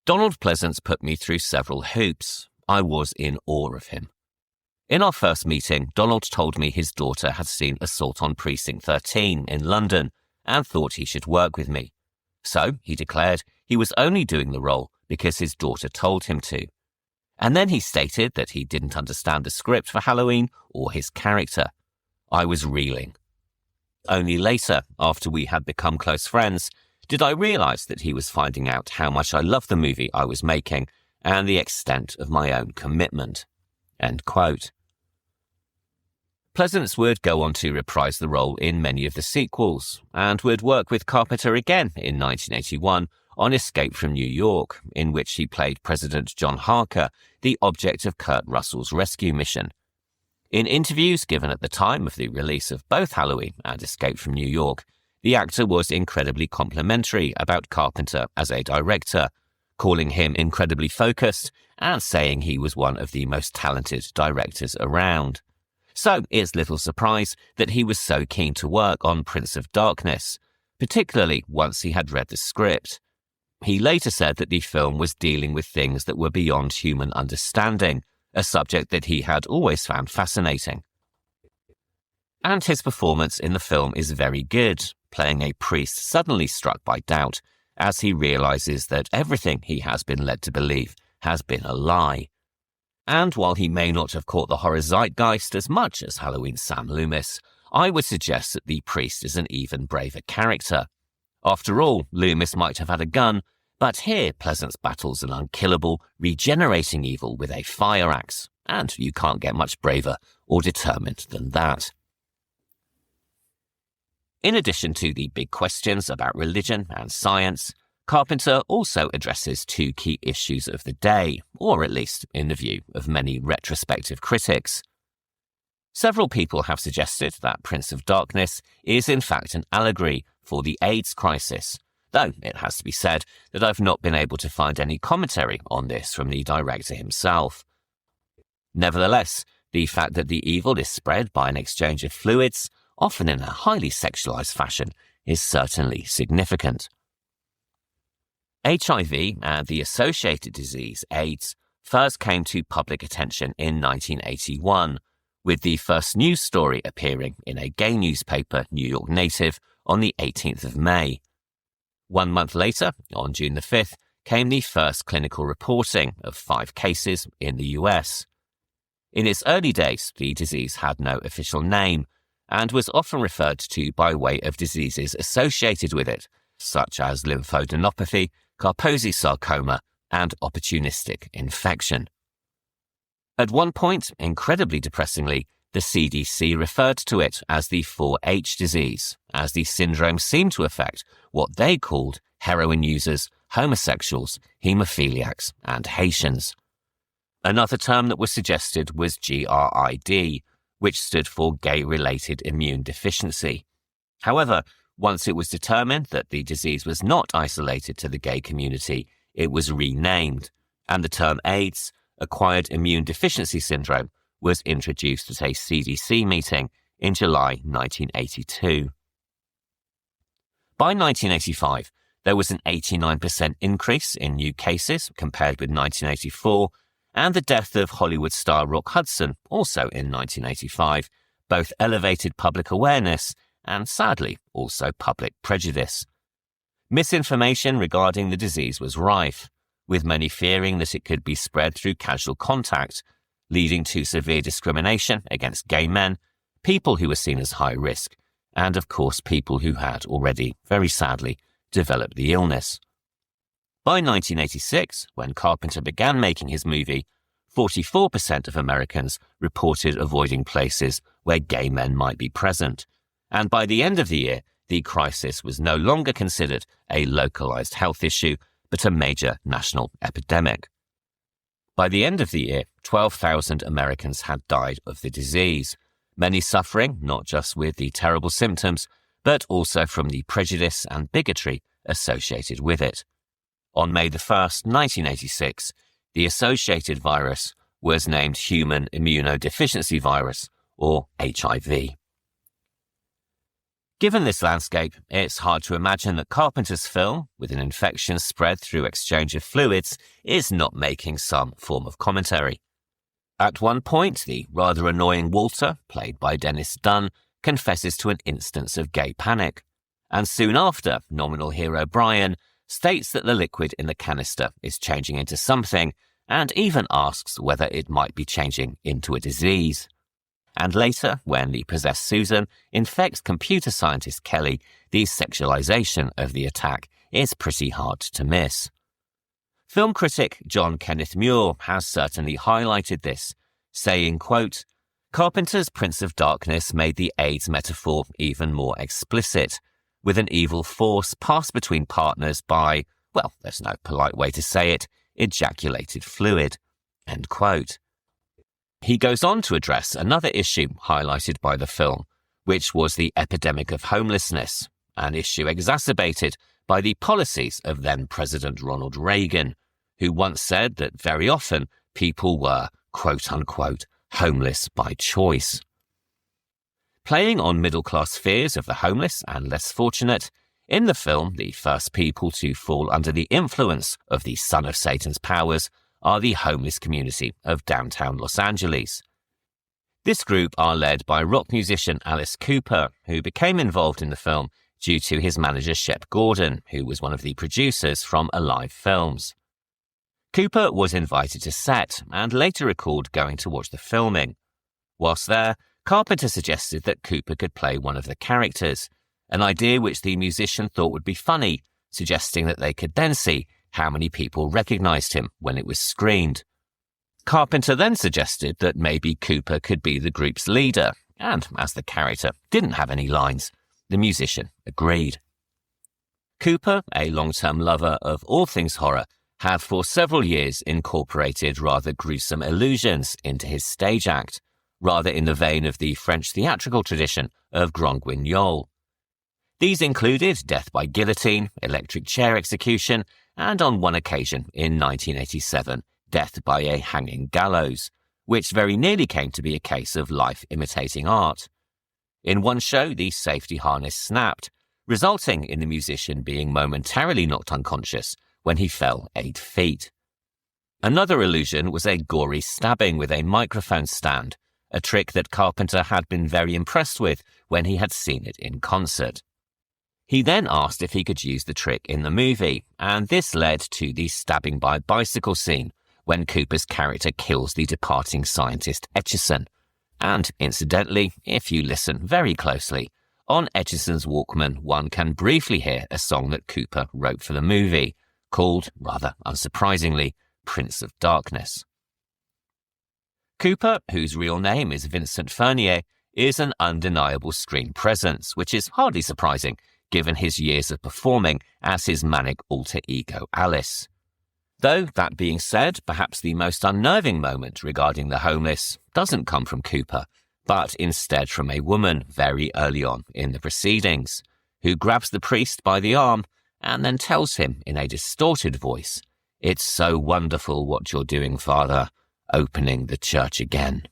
"Donald Pleasence put me through several hoops. I was in awe of him. In our first meeting, Donald told me his daughter had seen Assault on Precinct 13 in London and thought he should work with me. So, he declared, he was only doing the role because his daughter told him to. And then he stated that he didn't understand the script for Halloween or his character. I was reeling. Only later, after we had become close friends, did I realise that he was finding out how much I loved the movie I was making and the extent of my own commitment." End quote. Pleasence would go on to reprise the role in many of the sequels, and would work with Carpenter again in 1981 on Escape from New York, in which he played President John Harker, the object of Kurt Russell's rescue mission. In interviews given at the time of the release of both Halloween and Escape from New York, the actor was incredibly complimentary about Carpenter as a director, calling him incredibly focused and saying he was one of the most talented directors around. So it's little surprise that he was so keen to work on Prince of Darkness, particularly once he had read the script. He later said that the film was dealing with things that were beyond human understanding, a subject that he had always found fascinating. And his performance in the film is very good, playing a priest suddenly struck by doubt as he realizes that everything he has been led to believe has been a lie. And while he may not have caught the horror zeitgeist as much as Halloween's Sam Loomis, I would suggest that the priest is an even braver character. After all, Loomis might have had a gun, but here Pleasence battles an unkillable, regenerating evil with a fire axe, and you can't get much braver or determined than that. In addition to the big questions about religion and science, Carpenter also addresses two key issues of the day, or at least in the view of many retrospective critics. Several people have suggested that Prince of Darkness is in fact an allegory for the AIDS crisis, though it has to be said that I've not been able to find any commentary on this from the director himself. Nevertheless, the fact that the evil is spread by an exchange of fluids, often in a highly sexualized fashion, is certainly significant. HIV and the associated disease AIDS first came to public attention in 1981, with the first news story appearing in a gay newspaper, New York Native, on the 18th of May. 1 month later, on June the 5th, came the first clinical reporting of 5 cases in the US. In its early days, the disease had no official name and was often referred to by way of diseases associated with it, such as lymphadenopathy, Kaposi sarcoma, and opportunistic infection. At one point, incredibly depressingly, the CDC referred to it as the 4H disease, as the syndrome seemed to affect what they called heroin users, homosexuals, haemophiliacs, and Haitians. Another term that was suggested was GRID, which stood for gay-related immune deficiency. However, once it was determined that the disease was not isolated to the gay community, it was renamed, and the term AIDS, acquired immune deficiency syndrome, was introduced at a CDC meeting in July 1982. By 1985, there was an 89% increase in new cases compared with 1984, and the death of Hollywood star Rock Hudson, also in 1985, both elevated public awareness and, sadly, also public prejudice. Misinformation regarding the disease was rife, with many fearing that it could be spread through casual contact, leading to severe discrimination against gay men, people who were seen as high risk, and of course people who had already, very sadly, developed the illness. By 1986, when Carpenter began making his movie, 44% of Americans reported avoiding places where gay men might be present, and by the end of the year, the crisis was no longer considered a localized health issue, but a major national epidemic. By the end of the year, 12,000 Americans had died of the disease, many suffering not just with the terrible symptoms, but also from the prejudice and bigotry associated with it. On May 1st, 1986, the associated virus was named Human Immunodeficiency Virus, or HIV. Given this landscape, it's hard to imagine that Carpenter's film, with an infection spread through exchange of fluids, is not making some form of commentary. At one point, the rather annoying Walter, played by Dennis Dunn, confesses to an instance of gay panic, and soon after, nominal hero Brian states that the liquid in the canister is changing into something, and even asks whether it might be changing into a disease. And later, when the possessed Susan infects computer scientist Kelly, the sexualization of the attack is pretty hard to miss. Film critic John Kenneth Muir has certainly highlighted this, saying, quote, "Carpenter's Prince of Darkness made the AIDS metaphor even more explicit, with an evil force passed between partners by, well, there's no polite way to say it, ejaculated fluid." End quote. He goes on to address another issue highlighted by the film, which was the epidemic of homelessness, an issue exacerbated by the policies of then-President Ronald Reagan, who once said that very often people were, quote-unquote, homeless by choice. Playing on middle-class fears of the homeless and less fortunate, in the film, the first people to fall under the influence of the son of Satan's powers are the homeless community of downtown Los Angeles. This group are led by rock musician Alice Cooper, who became involved in the film due to his manager Shep Gordon, who was one of the producers from Alive Films. Cooper was invited to set and later recalled going to watch the filming. Whilst there, Carpenter suggested that Cooper could play one of the characters, an idea which the musician thought would be funny, suggesting that they could then see how many people recognized him when it was screened. Carpenter then suggested that maybe Cooper could be the group's leader, and as the character didn't have any lines, the musician agreed. Cooper, a long-term lover of all things horror, had for several years incorporated rather gruesome illusions into his stage act, rather in the vein of the French theatrical tradition of Grand Guignol. These included death by guillotine, electric chair execution, and on one occasion in 1987, death by a hanging gallows, which very nearly came to be a case of life imitating art. In one show, the safety harness snapped, resulting in the musician being momentarily knocked unconscious when he fell 8 feet. Another illusion was a gory stabbing with a microphone stand, a trick that Carpenter had been very impressed with when he had seen it in concert. He then asked if he could use the trick in the movie, and this led to the stabbing by bicycle scene when Cooper's character kills the departing scientist Etchison. And incidentally, if you listen very closely, on Etchison's Walkman one can briefly hear a song that Cooper wrote for the movie, called, rather unsurprisingly, Prince of Darkness. Cooper, whose real name is Vincent Fernier, is an undeniable screen presence, which is hardly surprising given his years of performing as his manic alter ego Alice. Though, that being said, perhaps the most unnerving moment regarding the homeless doesn't come from Cooper, but instead from a woman very early on in the proceedings, who grabs the priest by the arm and then tells him in a distorted voice, "It's so wonderful what you're doing, Father, opening the church again."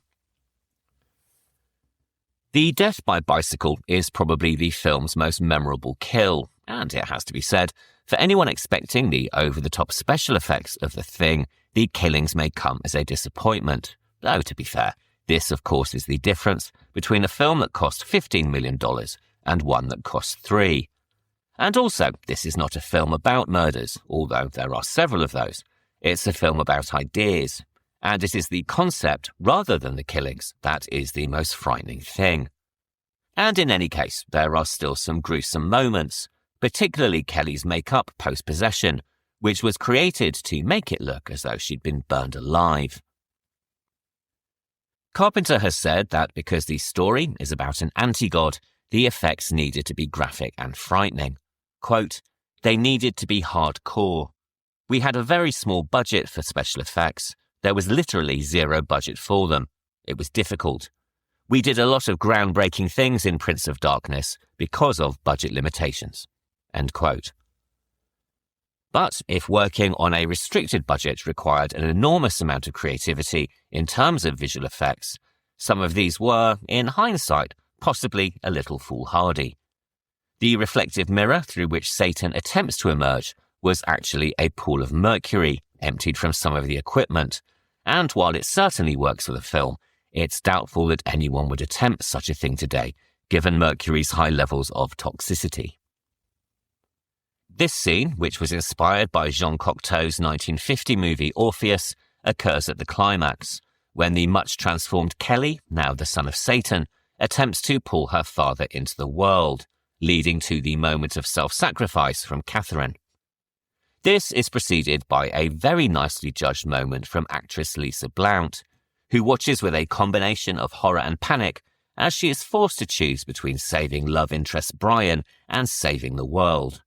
The death by bicycle is probably the film's most memorable kill, and it has to be said, for anyone expecting the over-the-top special effects of The Thing, the killings may come as a disappointment. Though, to be fair, this of course is the difference between a film that cost $15 million and one that cost $3 million. And also, this is not a film about murders, although there are several of those. It's a film about ideas, and it is the concept, rather than the killings, that is the most frightening thing. And in any case, there are still some gruesome moments, particularly Kelly's makeup post-possession, which was created to make it look as though she'd been burned alive. Carpenter has said that because the story is about an anti-god, the effects needed to be graphic and frightening. Quote, "They needed to be hardcore. We had a very small budget for special effects. There was literally zero budget for them. It was difficult. We did a lot of groundbreaking things in Prince of Darkness because of budget limitations." End quote. But if working on a restricted budget required an enormous amount of creativity in terms of visual effects, some of these were, in hindsight, possibly a little foolhardy. The reflective mirror through which Satan attempts to emerge was actually a pool of mercury emptied from some of the equipment, and while it certainly works for the film, it's doubtful that anyone would attempt such a thing today, given mercury's high levels of toxicity. This scene, which was inspired by Jean Cocteau's 1950 movie Orpheus, occurs at the climax, when the much-transformed Kelly, now the son of Satan, attempts to pull her father into the world, leading to the moment of self-sacrifice from Catherine. This is preceded by a very nicely judged moment from actress Lisa Blount, who watches with a combination of horror and panic as she is forced to choose between saving love interest Brian and saving the world.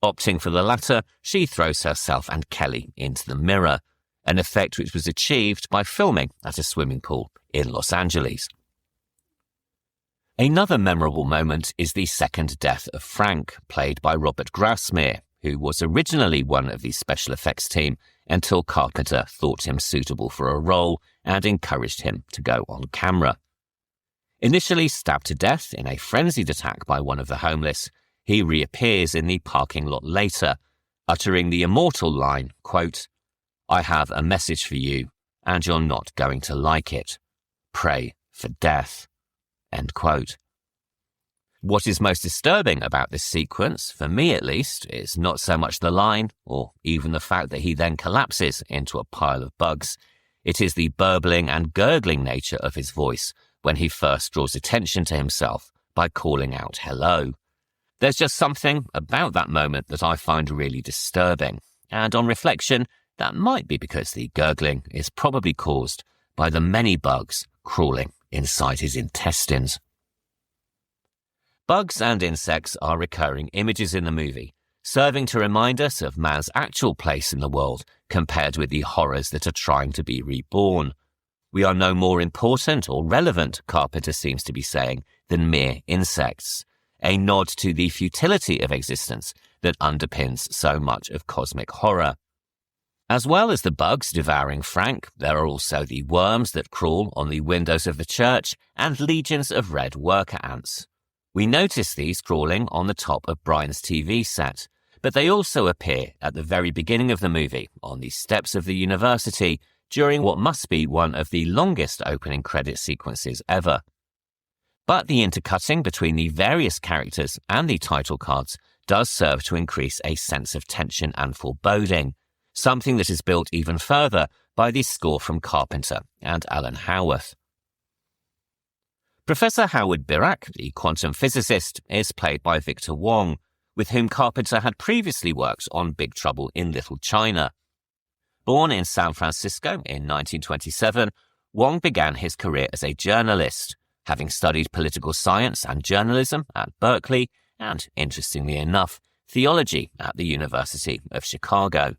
Opting for the latter, she throws herself and Kelly into the mirror, an effect which was achieved by filming at a swimming pool in Los Angeles. Another memorable moment is the second death of Frank, played by Robert Grasmere, who was originally one of the special effects team until Carpenter thought him suitable for a role and encouraged him to go on camera. Initially stabbed to death in a frenzied attack by one of the homeless, he reappears in the parking lot later, uttering the immortal line, quote, "I have a message for you, and you're not going to like it. Pray for death." End quote. What is most disturbing about this sequence, for me at least, is not so much the line, or even the fact that he then collapses into a pile of bugs. It is the burbling and gurgling nature of his voice when he first draws attention to himself by calling out hello. There's just something about that moment that I find really disturbing, and on reflection, that might be because the gurgling is probably caused by the many bugs crawling inside his intestines. Bugs and insects are recurring images in the movie, serving to remind us of man's actual place in the world compared with the horrors that are trying to be reborn. We are no more important or relevant, Carpenter seems to be saying, than mere insects, a nod to the futility of existence that underpins so much of cosmic horror. As well as the bugs devouring Frank, there are also the worms that crawl on the windows of the church and legions of red worker ants. We notice these crawling on the top of Brian's TV set, but they also appear at the very beginning of the movie on the steps of the university during what must be one of the longest opening credit sequences ever. But the intercutting between the various characters and the title cards does serve to increase a sense of tension and foreboding, something that is built even further by the score from Carpenter and Alan Howarth. Professor Howard Birack, the quantum physicist, is played by Victor Wong, with whom Carpenter had previously worked on Big Trouble in Little China. Born in San Francisco in 1927, Wong began his career as a journalist, having studied political science and journalism at Berkeley and, interestingly enough, theology at the University of Chicago.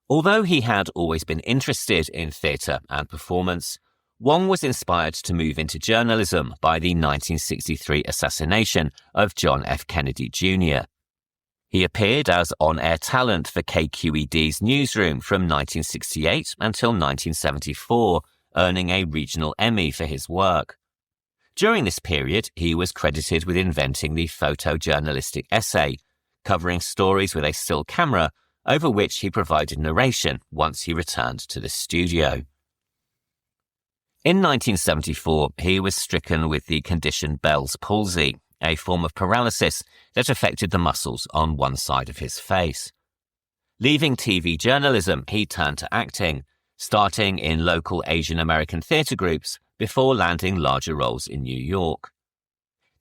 Although he had always been interested in theatre and performance, Wong was inspired to move into journalism by the 1963 assassination of John F. Kennedy Jr. He appeared as on-air talent for KQED's newsroom from 1968 until 1974, earning a regional Emmy for his work. During this period, he was credited with inventing the photojournalistic essay, covering stories with a still camera over which he provided narration once he returned to the studio. In 1974, he was stricken with the condition Bell's palsy, a form of paralysis that affected the muscles on one side of his face. Leaving TV journalism, he turned to acting, starting in local Asian American theatre groups before landing larger roles in New York.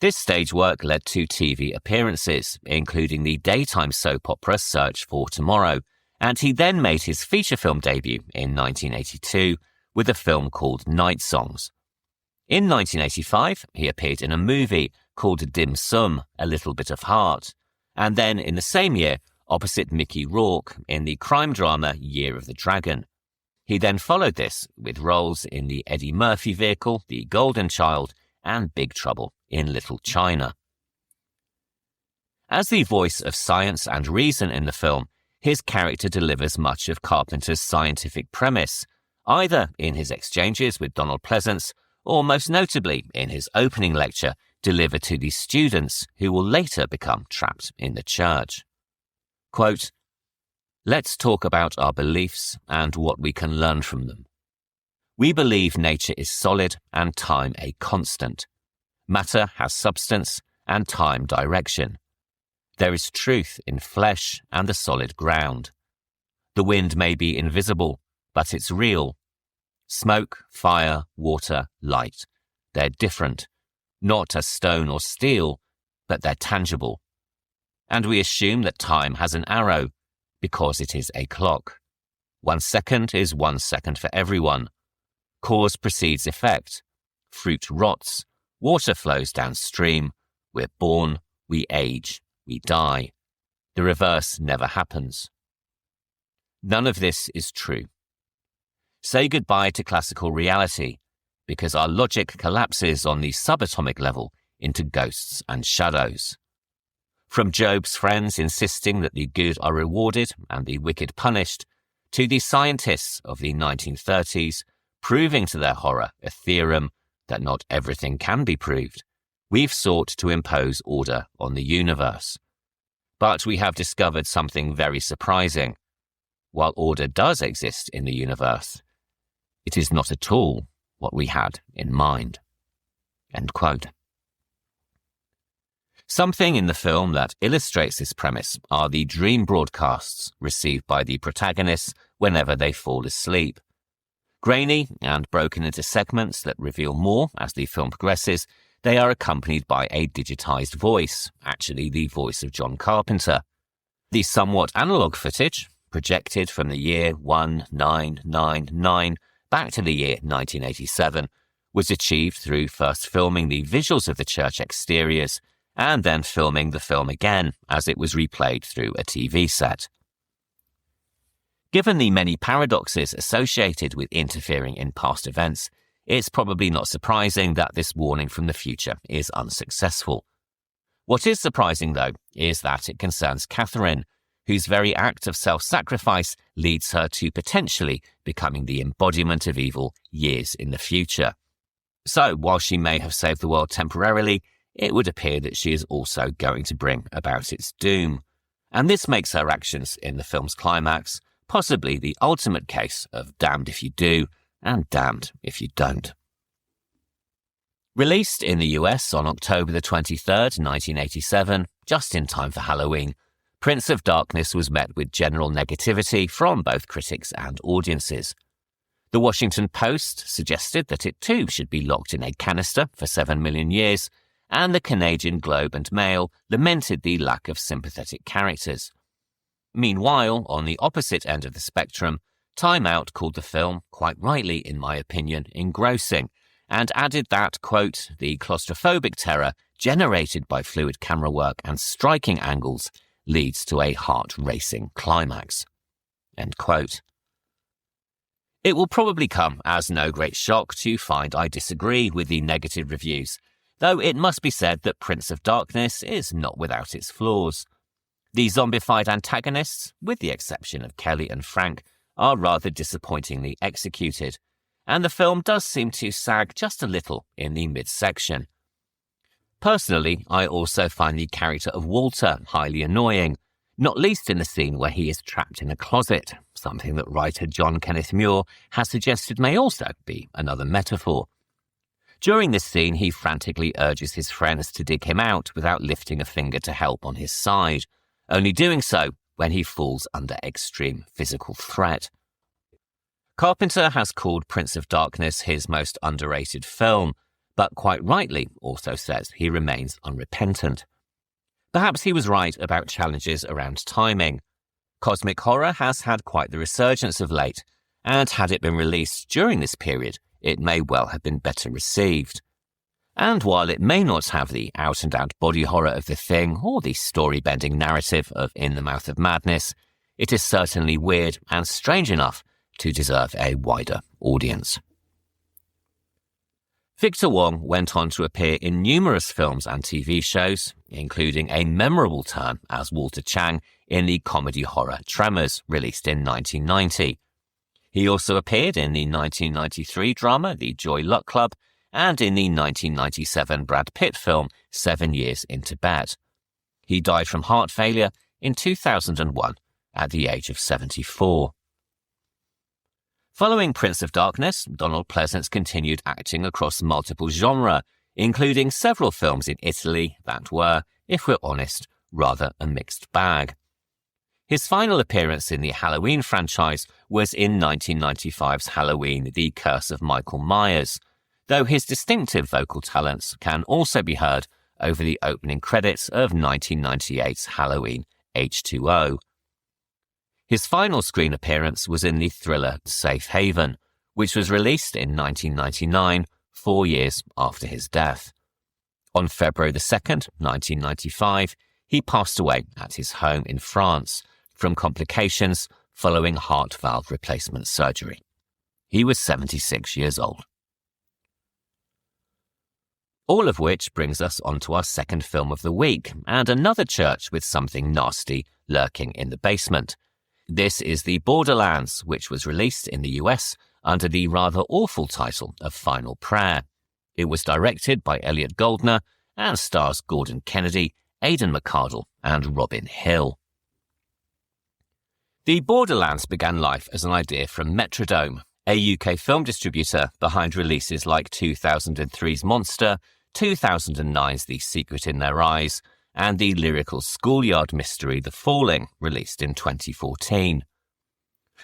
This stage work led to TV appearances, including the daytime soap opera Search for Tomorrow, and he then made his feature film debut in 1982 with a film called Night Songs. In 1985, he appeared in a movie called Dim Sum, A Little Bit of Heart, and then in the same year, opposite Mickey Rourke in the crime drama Year of the Dragon. He then followed this with roles in the Eddie Murphy vehicle The Golden Child and Big Trouble in Little China. As the voice of science and reason in the film, his character delivers much of Carpenter's scientific premise, either in his exchanges with Donald Pleasence or most notably in his opening lecture delivered to the students who will later become trapped in the church. Quote, "Let's talk about our beliefs and what we can learn from them. We believe nature is solid and time a constant. Matter has substance and time direction. There is truth in flesh and the solid ground. The wind may be invisible, but it's real. Smoke, fire, water, light. They're different, not as stone or steel, but they're tangible. And we assume that time has an arrow because it is a clock. 1 second is 1 second for everyone. Cause precedes effect. Fruit rots. Water flows downstream. We're born. We age. We die. The reverse never happens. None of this is true. Say goodbye to classical reality, because our logic collapses on the subatomic level into ghosts and shadows. From Job's friends insisting that the good are rewarded and the wicked punished, to the scientists of the 1930s proving to their horror a theorem that not everything can be proved, we've sought to impose order on the universe. But we have discovered something very surprising. While order does exist in the universe, it is not at all what we had in mind." End quote. Something in the film that illustrates this premise are the dream broadcasts received by the protagonists whenever they fall asleep. Grainy and broken into segments that reveal more as the film progresses, they are accompanied by a digitized voice, actually the voice of John Carpenter. The somewhat analog footage, projected from the year 1999 back to the year 1987, was achieved through first filming the visuals of the church exteriors and then filming the film again as it was replayed through a TV set. Given the many paradoxes associated with interfering in past events, it's probably not surprising that this warning from the future is unsuccessful. What is surprising, though, is that it concerns Catherine, whose very act of self-sacrifice leads her to potentially becoming the embodiment of evil years in the future. So, while she may have saved the world temporarily, it would appear that she is also going to bring about its doom. And this makes her actions in the film's climax possibly the ultimate case of damned if you do and damned if you don't. Released in the US on October the 23rd, 1987, just in time for Halloween, Prince of Darkness was met with general negativity from both critics and audiences. The Washington Post suggested that it too should be locked in a canister for 7 million years, and the Canadian Globe and Mail lamented the lack of sympathetic characters. Meanwhile, on the opposite end of the spectrum, Time Out called the film, quite rightly in my opinion, engrossing, and added that, quote, "the claustrophobic terror generated by fluid camera work and striking angles, leads to a heart-racing climax." End quote. It will probably come as no great shock to find I disagree with the negative reviews, though it must be said that Prince of Darkness is not without its flaws. The zombified antagonists, with the exception of Kelly and Frank, are rather disappointingly executed, and the film does seem to sag just a little in the midsection. Personally, I also find the character of Walter highly annoying, not least in the scene where he is trapped in a closet, something that writer John Kenneth Muir has suggested may also be another metaphor. During this scene, he frantically urges his friends to dig him out without lifting a finger to help on his side, only doing so when he falls under extreme physical threat. Carpenter has called Prince of Darkness his most underrated film, but quite rightly also says he remains unrepentant. Perhaps he was right about challenges around timing. Cosmic horror has had quite the resurgence of late, and had it been released during this period, it may well have been better received. And while it may not have the out-and-out body horror of The Thing or the story-bending narrative of In the Mouth of Madness, it is certainly weird and strange enough to deserve a wider audience. Victor Wong went on to appear in numerous films and TV shows, including a memorable turn as Walter Chang in the comedy horror Tremors, released in 1990. He also appeared in the 1993 drama The Joy Luck Club and in the 1997 Brad Pitt film 7 Years in Tibet. He died from heart failure in 2001 at the age of 74. Following Prince of Darkness, Donald Pleasence continued acting across multiple genres, including several films in Italy that were, if we're honest, rather a mixed bag. His final appearance in the Halloween franchise was in 1995's Halloween: The Curse of Michael Myers, though his distinctive vocal talents can also be heard over the opening credits of 1998's Halloween H2O. His final screen appearance was in the thriller Safe Haven, which was released in 1999, 4 years after his death. On February 2nd, 1995, he passed away at his home in France from complications following heart valve replacement surgery. He was 76 years old. All of which brings us onto our second film of the week, and another church with something nasty lurking in the basement. This is the Borderlands, which was released in the US under the rather awful title of Final Prayer. It was directed by Elliot Goldner and stars Gordon Kennedy, Aidan McArdle, and Robin Hill. The Borderlands began life as an idea from Metrodome, a UK film distributor behind releases like 2003's Monster, 2009's The Secret in Their Eyes, and the lyrical schoolyard mystery The Falling, released in 2014.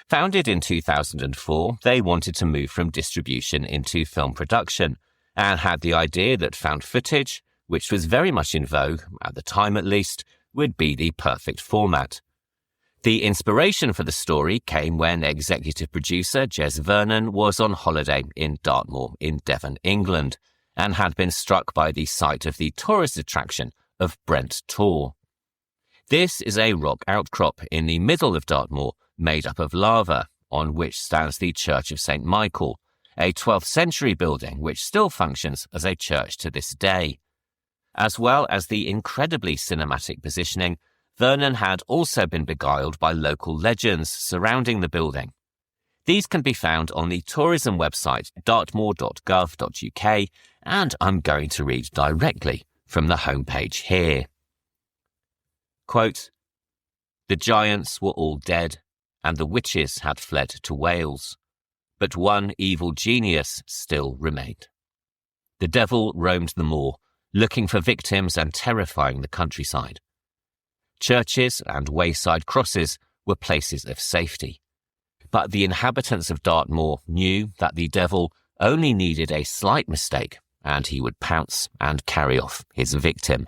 Founded in 2004, they wanted to move from distribution into film production, and had the idea that found footage, which was very much in vogue, at the time at least, would be the perfect format. The inspiration for the story came when executive producer Jez Vernon was on holiday in Dartmoor in Devon, England, and had been struck by the sight of the tourist attraction of Brent Tor. This is a rock outcrop in the middle of Dartmoor made up of lava, on which stands the Church of St. Michael, a 12th century building which still functions as a church to this day. As well as the incredibly cinematic positioning, Vernon had also been beguiled by local legends surrounding the building. These can be found on the tourism website dartmoor.gov.uk, and I'm going to read directly from the homepage here. Quote, "The giants were all dead, and the witches had fled to Wales, but one evil genius still remained. The devil roamed the moor, looking for victims and terrifying the countryside. Churches and wayside crosses were places of safety, but the inhabitants of Dartmoor knew that the devil only needed a slight mistake and he would pounce and carry off his victim.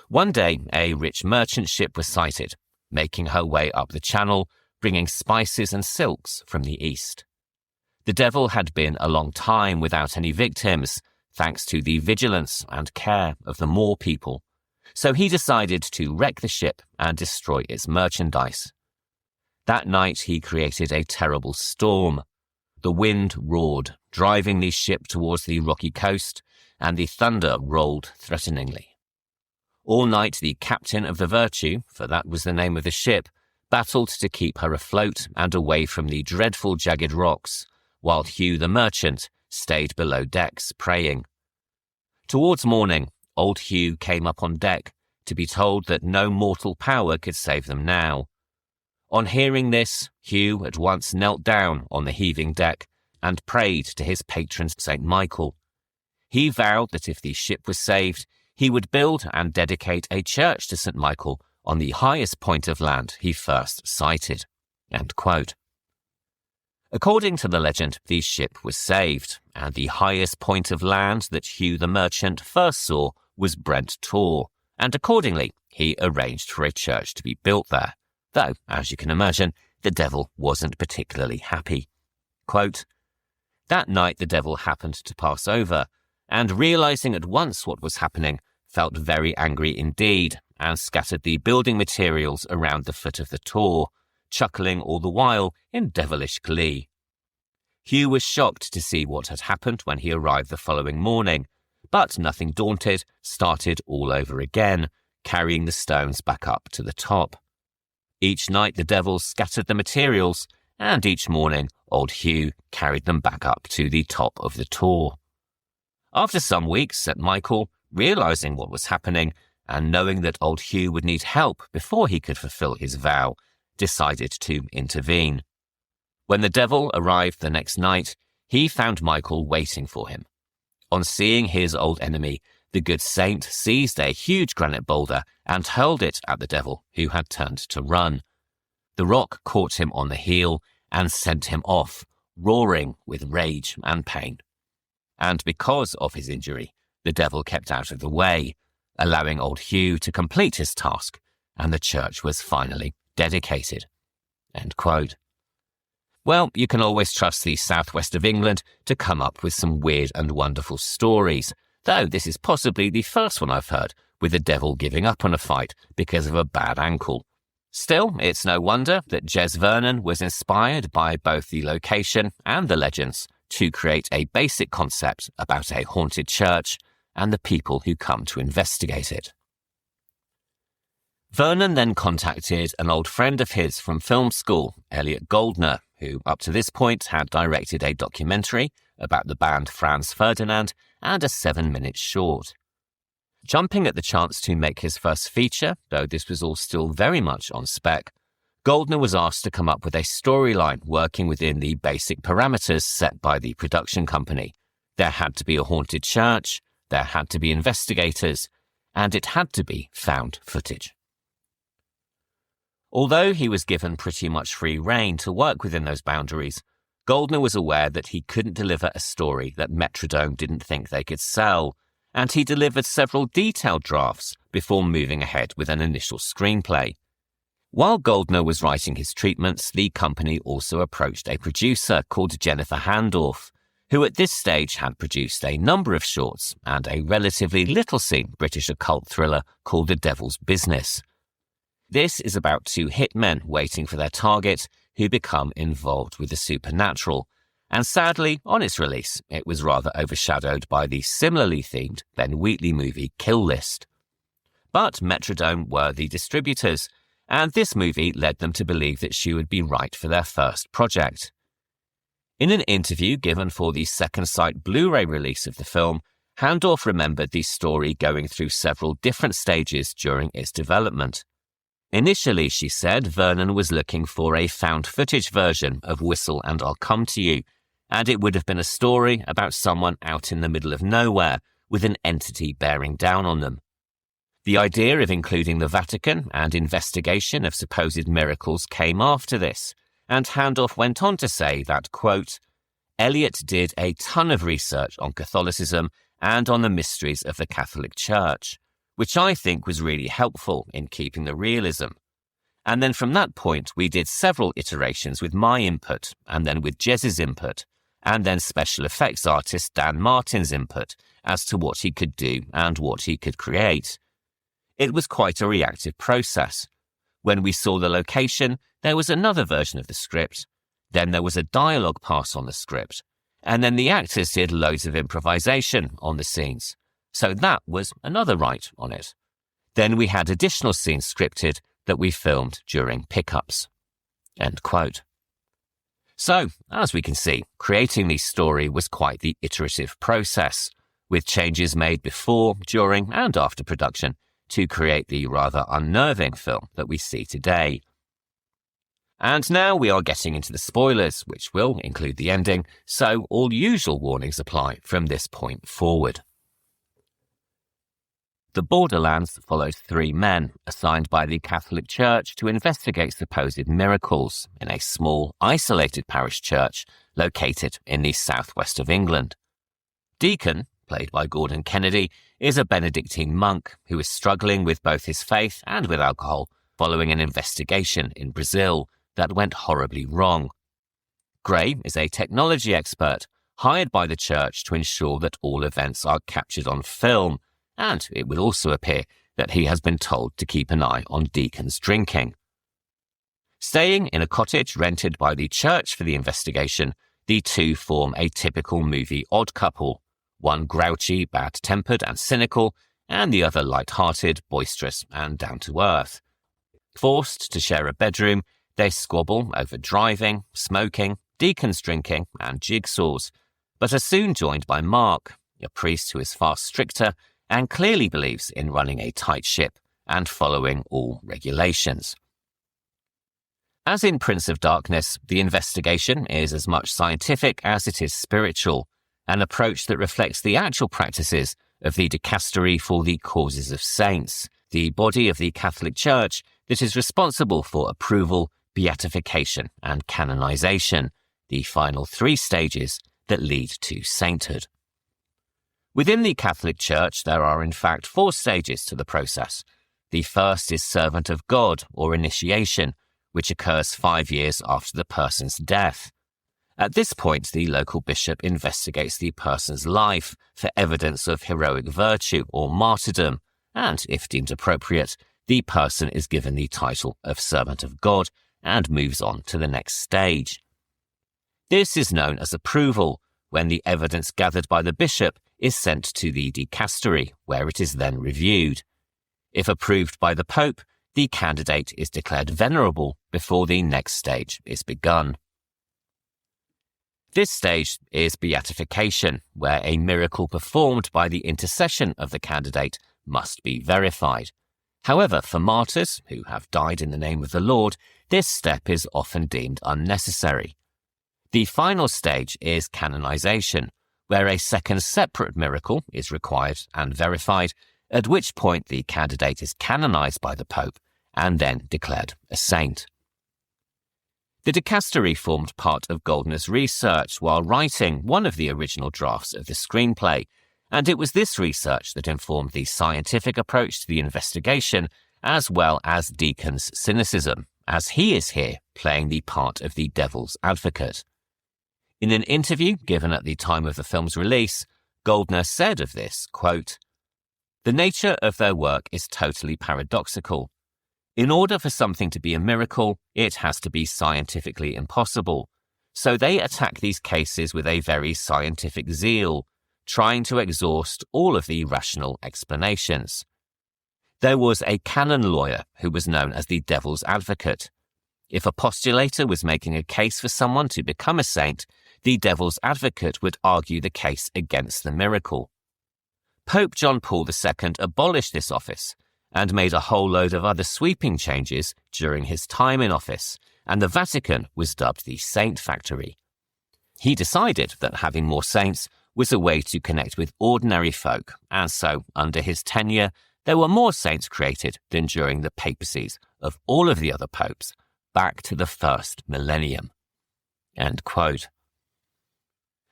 One day, a rich merchant ship was sighted, making her way up the channel, bringing spices and silks from the east. The devil had been a long time without any victims, thanks to the vigilance and care of the Moor people. So he decided to wreck the ship and destroy its merchandise. That night he created a terrible storm. The wind roared, driving the ship towards the rocky coast, and the thunder rolled threateningly. All night the captain of the Virtue, for that was the name of the ship, battled to keep her afloat and away from the dreadful jagged rocks, while Hugh the merchant stayed below decks praying. Towards morning, old Hugh came up on deck to be told that no mortal power could save them now. On hearing this, Hugh at once knelt down on the heaving deck and prayed to his patron St. Michael. He vowed that if the ship was saved, he would build and dedicate a church to St. Michael on the highest point of land he first sighted. End quote. According to the legend, the ship was saved, and the highest point of land that Hugh the merchant first saw was Brent Tor, and accordingly he arranged for a church to be built there, though, as you can imagine, the devil wasn't particularly happy. Quote, "That night the devil happened to pass over, and realizing at once what was happening, felt very angry indeed, and scattered the building materials around the foot of the Tor, chuckling all the while in devilish glee. Hugh was shocked to see what had happened when he arrived the following morning, but nothing daunted, started all over again, carrying the stones back up to the top. Each night the devil scattered the materials, and each morning old Hugh carried them back up to the top of the Tor. After some weeks, St. Michael, realizing what was happening, and knowing that old Hugh would need help before he could fulfill his vow, decided to intervene. When the devil arrived the next night, he found Michael waiting for him. On seeing his old enemy, the good saint seized a huge granite boulder and hurled it at the devil, who had turned to run. The rock caught him on the heel and sent him off, roaring with rage and pain. And because of his injury, the devil kept out of the way, allowing old Hugh to complete his task, and the church was finally dedicated." End quote. Well, you can always trust the southwest of England to come up with some weird and wonderful stories, though this is possibly the first one I've heard with the devil giving up on a fight because of a bad ankle. Still, it's no wonder that Jez Vernon was inspired by both the location and the legends to create a basic concept about a haunted church and the people who come to investigate it. Vernon then contacted an old friend of his from film school, Elliot Goldner, who up to this point had directed a documentary about the band Franz Ferdinand and a 7-minute short. Jumping at the chance to make his first feature, though this was all still very much on spec, Goldner was asked to come up with a storyline working within the basic parameters set by the production company. There had to be a haunted church, there had to be investigators, and it had to be found footage. Although he was given pretty much free rein to work within those boundaries, Goldner was aware that he couldn't deliver a story that Metrodome didn't think they could sell, and he delivered several detailed drafts before moving ahead with an initial screenplay. While Goldner was writing his treatments, the company also approached a producer called Jennifer Handorf, who at this stage had produced a number of shorts and a relatively little-seen British occult thriller called The Devil's Business. This is about two hitmen waiting for their target who become involved with the supernatural, and sadly, on its release, it was rather overshadowed by the similarly themed Ben Wheatley movie Kill List. But Metrodome were the distributors, and this movie led them to believe that she would be right for their first project. In an interview given for the Second Sight Blu-ray release of the film, Handorf remembered the story going through several different stages during its development. Initially, she said, Vernon was looking for a found footage version of Whistle and I'll Come to You, and it would have been a story about someone out in the middle of nowhere with an entity bearing down on them. The idea of including the Vatican and investigation of supposed miracles came after this, and Handorf went on to say that, quote, Elliot did a ton of research on Catholicism and on the mysteries of the Catholic Church, which I think was really helpful in keeping the realism. And then from that point, we did several iterations with my input and then with Jez's input, and then special effects artist Dan Martin's input as to what he could do and what he could create. It was quite a reactive process. When we saw the location, there was another version of the script, then there was a dialogue pass on the script, and then the actors did loads of improvisation on the scenes. So that was another write on it. Then we had additional scenes scripted that we filmed during pickups." End quote. So, as we can see, creating the story was quite the iterative process, with changes made before, during, and after production to create the rather unnerving film that we see today. And now we are getting into the spoilers, which will include the ending, so all usual warnings apply from this point forward. The Borderlands follows 3 men assigned by the Catholic Church to investigate supposed miracles in a small, isolated parish church located in the southwest of England. Deacon, played by Gordon Kennedy, is a Benedictine monk who is struggling with both his faith and with alcohol following an investigation in Brazil that went horribly wrong. Gray is a technology expert hired by the church to ensure that all events are captured on film, and it would also appear that he has been told to keep an eye on Deacon's drinking. Staying in a cottage rented by the church for the investigation, the two form a typical movie odd couple, one grouchy, bad-tempered and cynical, and the other light-hearted, boisterous and down-to-earth. Forced to share a bedroom, they squabble over driving, smoking, Deacon's drinking and jigsaws, but are soon joined by Mark, a priest who is far stricter and clearly believes in running a tight ship and following all regulations. As in Prince of Darkness, the investigation is as much scientific as it is spiritual, an approach that reflects the actual practices of the Dicastery for the Causes of Saints, the body of the Catholic Church that is responsible for approval, beatification and canonization, the final 3 stages that lead to sainthood. Within the Catholic Church, there are in fact 4 stages to the process. The first is servant of God or initiation, which occurs 5 years after the person's death. At this point, the local bishop investigates the person's life for evidence of heroic virtue or martyrdom, and, if deemed appropriate, the person is given the title of servant of God and moves on to the next stage. This is known as approval, when the evidence gathered by the bishop is sent to the dicastery, where it is then reviewed. If approved by the Pope, the candidate is declared venerable before the next stage is begun. This stage is beatification, where a miracle performed by the intercession of the candidate must be verified. However, for martyrs who have died in the name of the Lord, this step is often deemed unnecessary. The final stage is canonization, where a second separate miracle is required and verified, at which point the candidate is canonized by the Pope and then declared a saint. The dicastery formed part of Goldner's research while writing one of the original drafts of the screenplay, and it was this research that informed the scientific approach to the investigation, as well as Deacon's cynicism, as he is here playing the part of the devil's advocate. In an interview given at the time of the film's release, Goldner said of this, quote, "The nature of their work is totally paradoxical. In order for something to be a miracle, it has to be scientifically impossible. So they attack these cases with a very scientific zeal, trying to exhaust all of the rational explanations. There was a canon lawyer who was known as the devil's advocate. If a postulator was making a case for someone to become a saint, the devil's advocate would argue the case against the miracle. Pope John Paul II abolished this office and made a whole load of other sweeping changes during his time in office, and the Vatican was dubbed the Saint Factory. He decided that having more saints was a way to connect with ordinary folk, and so, under his tenure, there were more saints created than during the papacies of all of the other popes, back to the first millennium." End quote.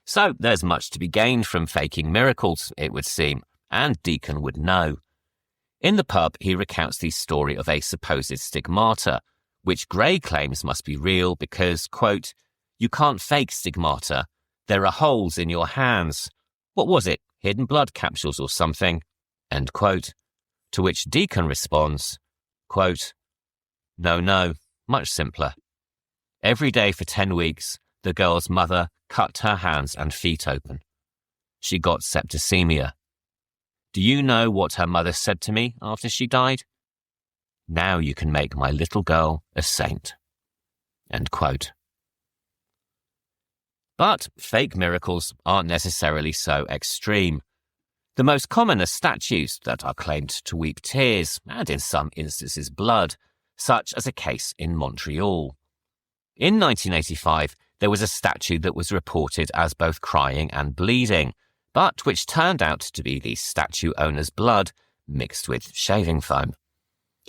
So there's much to be gained from faking miracles, it would seem, and Deacon would know. In the pub, he recounts the story of a supposed stigmata, which Gray claims must be real because, quote, "You can't fake stigmata. There are holes in your hands. What was it? Hidden blood capsules or something?" End quote. To which Deacon responds, quote, No, much simpler. Every day for 10 weeks, the girl's mother cut her hands and feet open. She got septicemia. Do you know what her mother said to me after she died? Now you can make my little girl a saint. End quote. But fake miracles aren't necessarily so extreme. The most common are statues that are claimed to weep tears and in some instances blood, such as a case in Montreal. In 1985, there was a statue that was reported as both crying and bleeding, but which turned out to be the statue owner's blood mixed with shaving foam.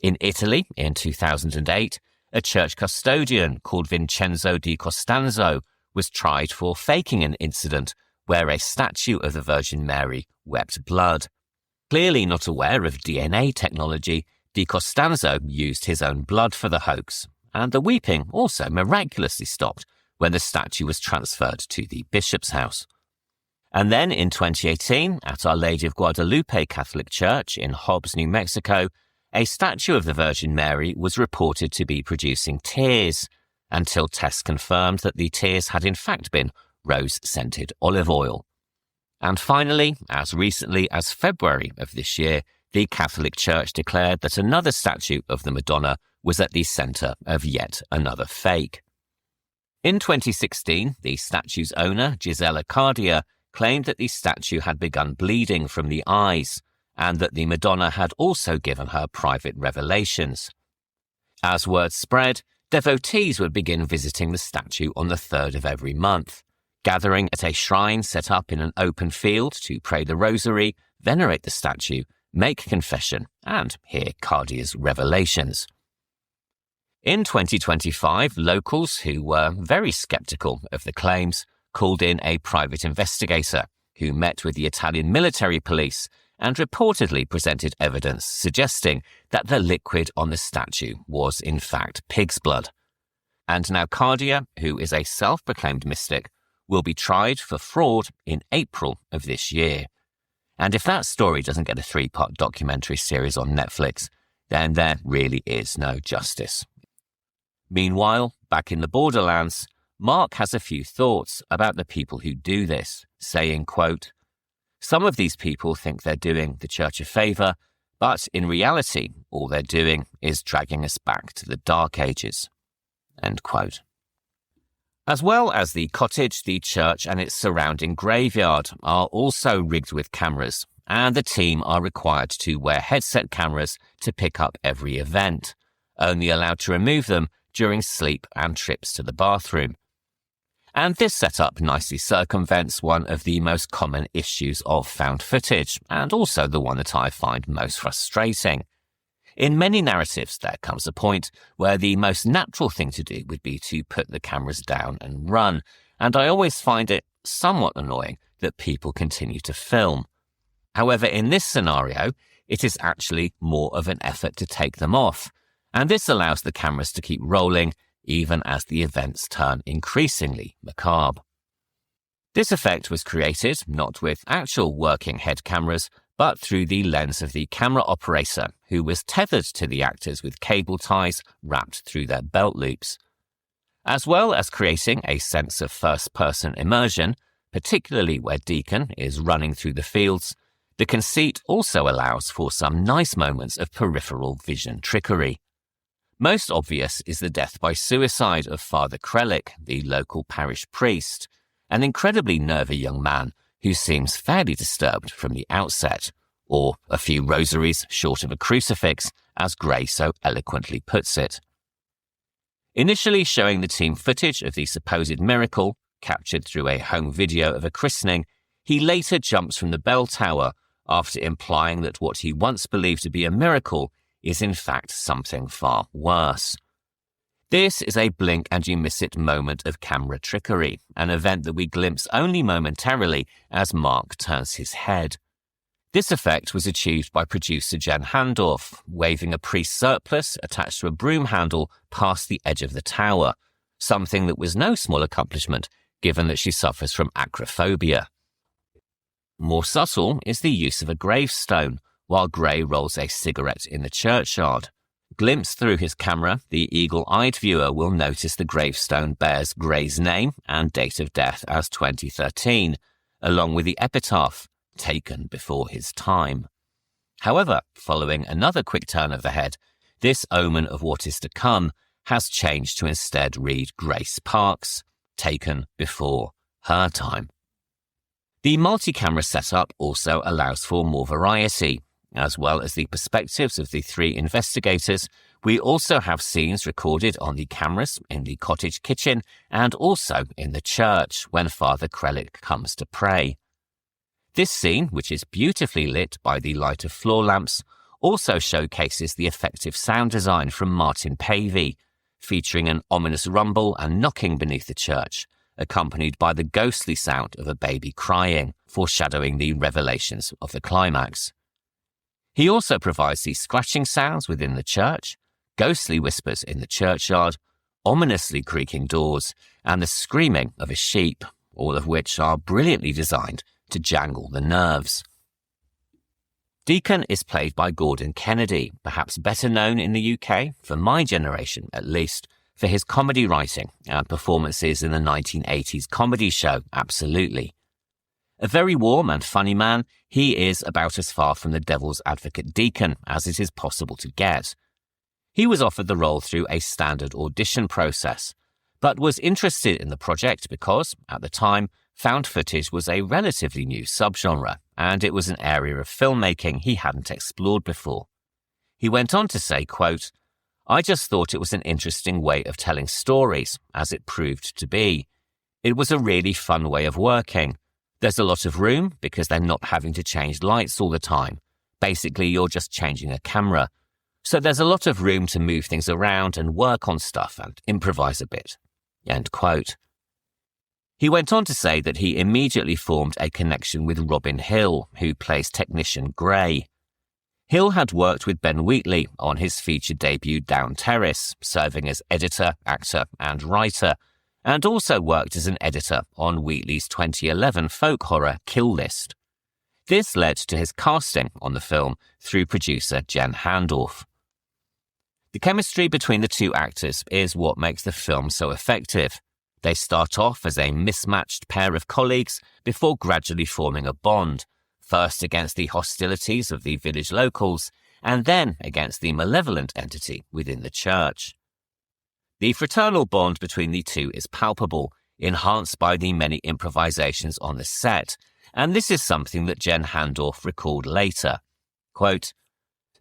In Italy, in 2008, a church custodian called Vincenzo di Costanzo was tried for faking an incident where a statue of the Virgin Mary wept blood. Clearly not aware of DNA technology, Di Costanzo used his own blood for the hoax, and the weeping also miraculously stopped when the statue was transferred to the bishop's house. And then in 2018, at Our Lady of Guadalupe Catholic Church in Hobbs, New Mexico, a statue of the Virgin Mary was reported to be producing tears, until tests confirmed that the tears had in fact been rose-scented olive oil. And finally, as recently as February of this year, the Catholic Church declared that another statue of the Madonna was at the centre of yet another fake. In 2016, the statue's owner, Gisela Cardia, claimed that the statue had begun bleeding from the eyes, and that the Madonna had also given her private revelations. As word spread, devotees would begin visiting the statue on the 3rd of every month, gathering at a shrine set up in an open field to pray the rosary, venerate the statue, make confession, and hear Cardia's revelations. In 2025, locals who were very sceptical of the claims called in a private investigator who met with the Italian military police and reportedly presented evidence suggesting that the liquid on the statue was in fact pig's blood. And now Cardia, who is a self-proclaimed mystic, will be tried for fraud in April of this year. And if that story doesn't get a 3-part documentary series on Netflix, then there really is no justice. Meanwhile, back in the Borderlands, Mark has a few thoughts about the people who do this, saying, quote, "Some of these people think they're doing the church a favour, but in reality, all they're doing is dragging us back to the Dark Ages." End quote. As well as the cottage, the church and its surrounding graveyard are also rigged with cameras, and the team are required to wear headset cameras to pick up every event, only allowed to remove them during sleep and trips to the bathroom. And this setup nicely circumvents one of the most common issues of found footage, and also the one that I find most frustrating. In many narratives, there comes a point where the most natural thing to do would be to put the cameras down and run, and I always find it somewhat annoying that people continue to film. However, in this scenario, it is actually more of an effort to take them off, and this allows the cameras to keep rolling even as the events turn increasingly macabre. This effect was created not with actual working head cameras, but through the lens of the camera operator, who was tethered to the actors with cable ties wrapped through their belt loops. As well as creating a sense of first-person immersion, particularly where Deacon is running through the fields, the conceit also allows for some nice moments of peripheral vision trickery. Most obvious is the death by suicide of Father Krellick, the local parish priest, an incredibly nervy young man who seems fairly disturbed from the outset, or a few rosaries short of a crucifix, as Gray so eloquently puts it. Initially showing the team footage of the supposed miracle, captured through a home video of a christening, he later jumps from the bell tower after implying that what he once believed to be a miracle is in fact something far worse. This is a blink-and-you-miss-it moment of camera trickery, an event that we glimpse only momentarily as Mark turns his head. This effect was achieved by producer Jen Handorf, waving a priest's surplice attached to a broom handle past the edge of the tower, something that was no small accomplishment given that she suffers from acrophobia. More subtle is the use of a gravestone, while Gray rolls a cigarette in the churchyard. Glimpsed through his camera, the eagle-eyed viewer will notice the gravestone bears Gray's name and date of death as 2013, along with the epitaph, taken before his time. However, following another quick turn of the head, this omen of what is to come has changed to instead read Grace Parks, taken before her time. The multi-camera setup also allows for more variety. As well as the perspectives of the three investigators, we also have scenes recorded on the cameras in the cottage kitchen and also in the church when Father Krellick comes to pray. This scene, which is beautifully lit by the light of floor lamps, also showcases the effective sound design from Martin Pavey, featuring an ominous rumble and knocking beneath the church, accompanied by the ghostly sound of a baby crying, foreshadowing the revelations of the climax. He also provides the scratching sounds within the church, ghostly whispers in the churchyard, ominously creaking doors, and the screaming of a sheep, all of which are brilliantly designed to jangle the nerves. Deacon is played by Gordon Kennedy, perhaps better known in the UK, for my generation at least, for his comedy writing and performances in the 1980s comedy show Absolutely. A very warm and funny man, he is about as far from the devil's advocate Deacon as it is possible to get. He was offered the role through a standard audition process, but was interested in the project because, at the time, found footage was a relatively new subgenre, and it was an area of filmmaking he hadn't explored before. He went on to say, quote, "I just thought it was an interesting way of telling stories, as it proved to be. It was a really fun way of working. There's a lot of room because they're not having to change lights all the time. Basically, you're just changing a camera. So there's a lot of room to move things around and work on stuff and improvise a bit." End quote. He went on to say that he immediately formed a connection with Robin Hill, who plays technician Gray. Hill had worked with Ben Wheatley on his feature debut Down Terrace, serving as editor, actor and writer, and also worked as an editor on Wheatley's 2011 folk horror Kill List. This led to his casting on the film through producer Jen Handorf. The chemistry between the two actors is what makes the film so effective. They start off as a mismatched pair of colleagues before gradually forming a bond, first against the hostilities of the village locals and then against the malevolent entity within the church. The fraternal bond between the two is palpable, enhanced by the many improvisations on the set, and this is something that Jen Handorf recalled later. Quote,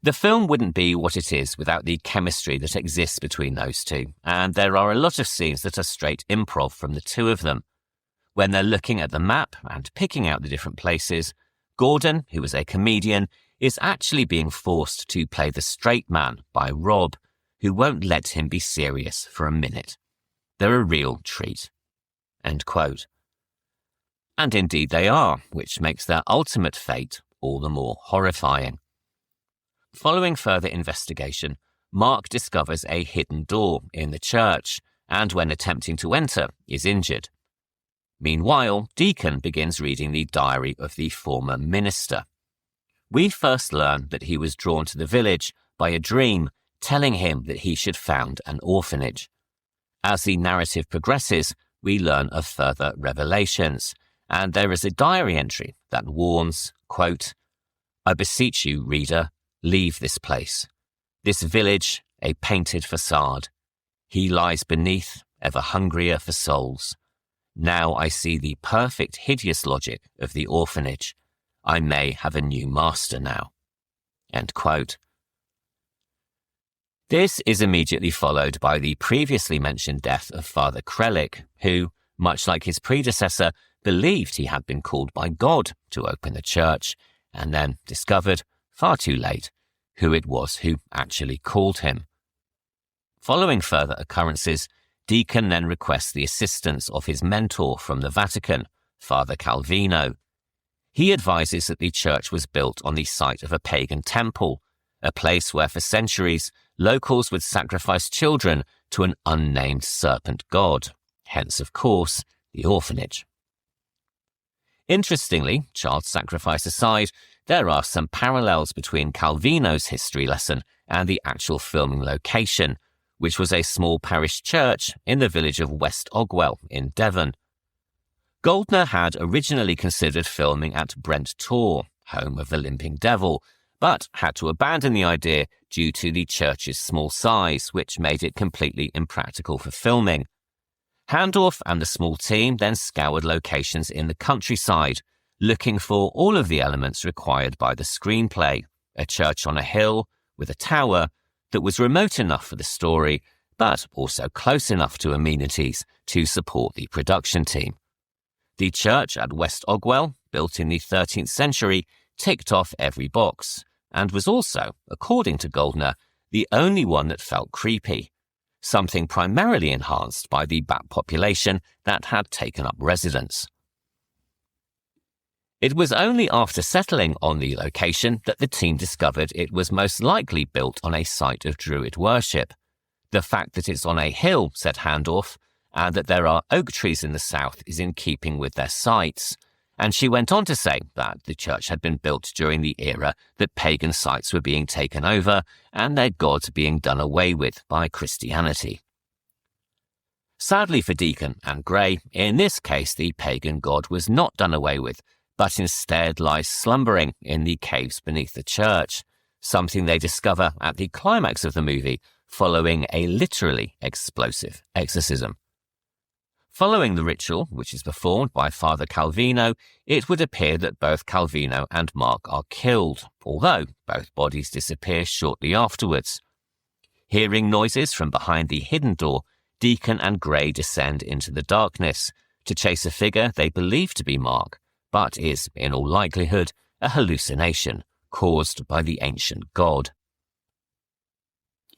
"The film wouldn't be what it is without the chemistry that exists between those two, and there are a lot of scenes that are straight improv from the two of them. When they're looking at the map and picking out the different places, Gordon, who is a comedian, is actually being forced to play the straight man by Rob, who won't let him be serious for a minute. They're a real treat." End quote. And indeed they are, which makes their ultimate fate all the more horrifying. Following further investigation, Mark discovers a hidden door in the church, and when attempting to enter, is injured. Meanwhile, Deacon begins reading the diary of the former minister. We first learn that he was drawn to the village by a dream telling him that he should found an orphanage. As the narrative progresses, we learn of further revelations, and there is a diary entry that warns, quote, "I beseech you, reader, leave this place. This village, a painted facade. He lies beneath, ever hungrier for souls. Now I see the perfect hideous logic of the orphanage. I may have a new master now." End quote. This is immediately followed by the previously mentioned death of Father Krellick, who, much like his predecessor, believed he had been called by God to open the church, and then discovered, far too late, who it was who actually called him. Following further occurrences, Deacon then requests the assistance of his mentor from the Vatican, Father Calvino. He advises that the church was built on the site of a pagan temple, a place where for centuries locals would sacrifice children to an unnamed serpent god, hence, of course, the orphanage. Interestingly, child sacrifice aside, there are some parallels between Calvino's history lesson and the actual filming location, which was a small parish church in the village of West Ogwell in Devon. Goldner had originally considered filming at Brent Tor, home of the Limping Devil, but had to abandon the idea due to the church's small size, which made it completely impractical for filming. Handorf and the small team then scoured locations in the countryside, looking for all of the elements required by the screenplay, a church on a hill with a tower that was remote enough for the story, but also close enough to amenities to support the production team. The church at West Ogwell, built in the 13th century, ticked off every box, and was also, according to Goldner, the only one that felt creepy, something primarily enhanced by the bat population that had taken up residence. It was only after settling on the location that the team discovered it was most likely built on a site of Druid worship. The fact that it's on a hill, said Handorf, and that there are oak trees in the south is in keeping with their sites. And she went on to say that the church had been built during the era that pagan sites were being taken over and their gods being done away with by Christianity. Sadly for Deacon and Gray, in this case the pagan god was not done away with, but instead lies slumbering in the caves beneath the church, something they discover at the climax of the movie following a literally explosive exorcism. Following the ritual, which is performed by Father Calvino, it would appear that both Calvino and Mark are killed, although both bodies disappear shortly afterwards. Hearing noises from behind the hidden door, Deacon and Gray descend into the darkness to chase a figure they believe to be Mark, but is, in all likelihood, a hallucination caused by the ancient god.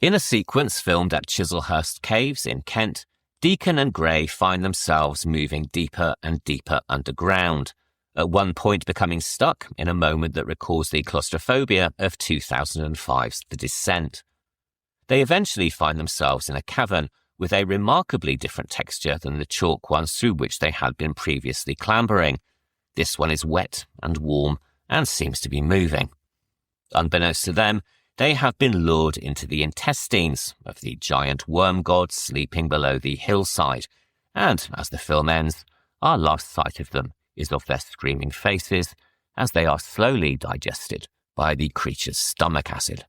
In a sequence filmed at Chislehurst Caves in Kent, Deacon and Gray find themselves moving deeper and deeper underground, at one point becoming stuck in a moment that recalls the claustrophobia of 2005's The Descent. They eventually find themselves in a cavern with a remarkably different texture than the chalk ones through which they had been previously clambering. This one is wet and warm and seems to be moving. Unbeknownst to them, they have been lured into the intestines of the giant worm god sleeping below the hillside, and as the film ends, our last sight of them is of their screaming faces as they are slowly digested by the creature's stomach acid.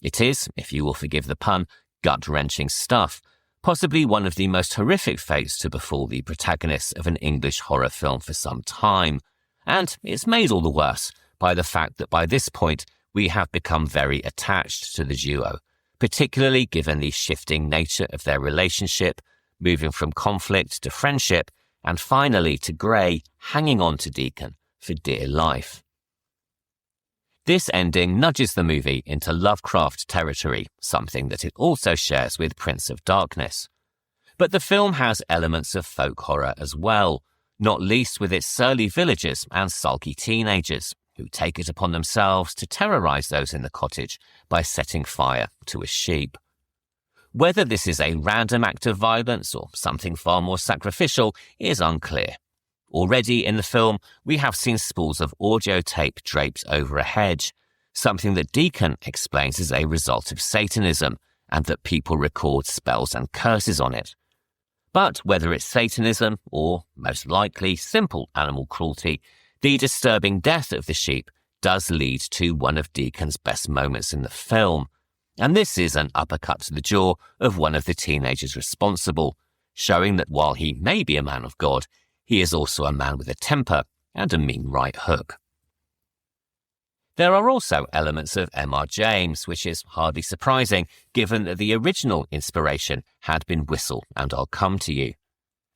It is, if you will forgive the pun, gut-wrenching stuff, possibly one of the most horrific fates to befall the protagonists of an English horror film for some time, and it's made all the worse by the fact that by this point we have become very attached to the duo, particularly given the shifting nature of their relationship, moving from conflict to friendship, and finally to Gray hanging on to Deacon for dear life. This ending nudges the movie into Lovecraft territory, something that it also shares with Prince of Darkness. But the film has elements of folk horror as well, not least with its surly villagers and sulky teenagers, who take it upon themselves to terrorize those in the cottage by setting fire to a sheep. Whether this is a random act of violence or something far more sacrificial is unclear. Already in the film, we have seen spools of audio tape draped over a hedge, something that Deacon explains is a result of Satanism and that people record spells and curses on it. But whether it's Satanism or, most likely, simple animal cruelty, the disturbing death of the sheep does lead to one of Deacon's best moments in the film, and this is an uppercut to the jaw of one of the teenagers responsible, showing that while he may be a man of God, he is also a man with a temper and a mean right hook. There are also elements of M.R. James, which is hardly surprising given that the original inspiration had been Whistle and I'll Come to You.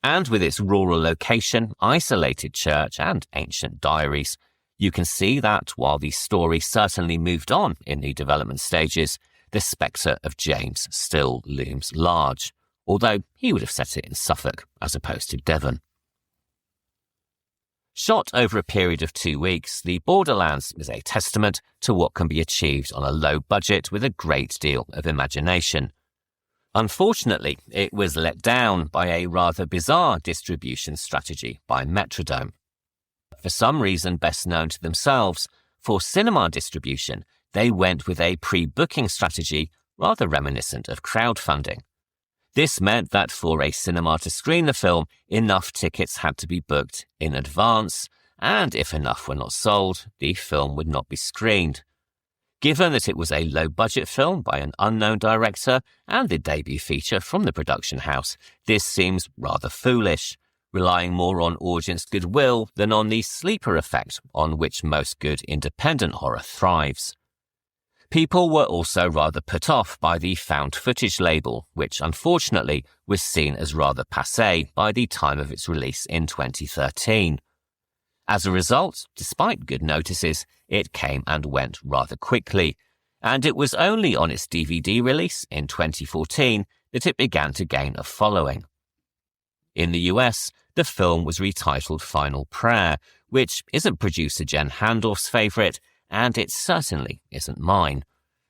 And with its rural location, isolated church and ancient diaries, you can see that while the story certainly moved on in the development stages, the spectre of James still looms large, although he would have set it in Suffolk as opposed to Devon. Shot over a period of 2 weeks, the Borderlands is a testament to what can be achieved on a low budget with a great deal of imagination. Unfortunately, it was let down by a rather bizarre distribution strategy by Metrodome. For some reason best known to themselves, for cinema distribution, they went with a pre-booking strategy rather reminiscent of crowdfunding. This meant that for a cinema to screen the film, enough tickets had to be booked in advance, and if enough were not sold, the film would not be screened. Given that it was a low-budget film by an unknown director and the debut feature from the production house, this seems rather foolish, relying more on audience goodwill than on the sleeper effect on which most good independent horror thrives. People were also rather put off by the found footage label, which unfortunately was seen as rather passé by the time of its release in 2013. As a result, despite good notices, it came and went rather quickly, and it was only on its DVD release in 2014 that it began to gain a following. In the US, the film was retitled Final Prayer, which isn't producer Jen Handorf's favourite, and it certainly isn't mine.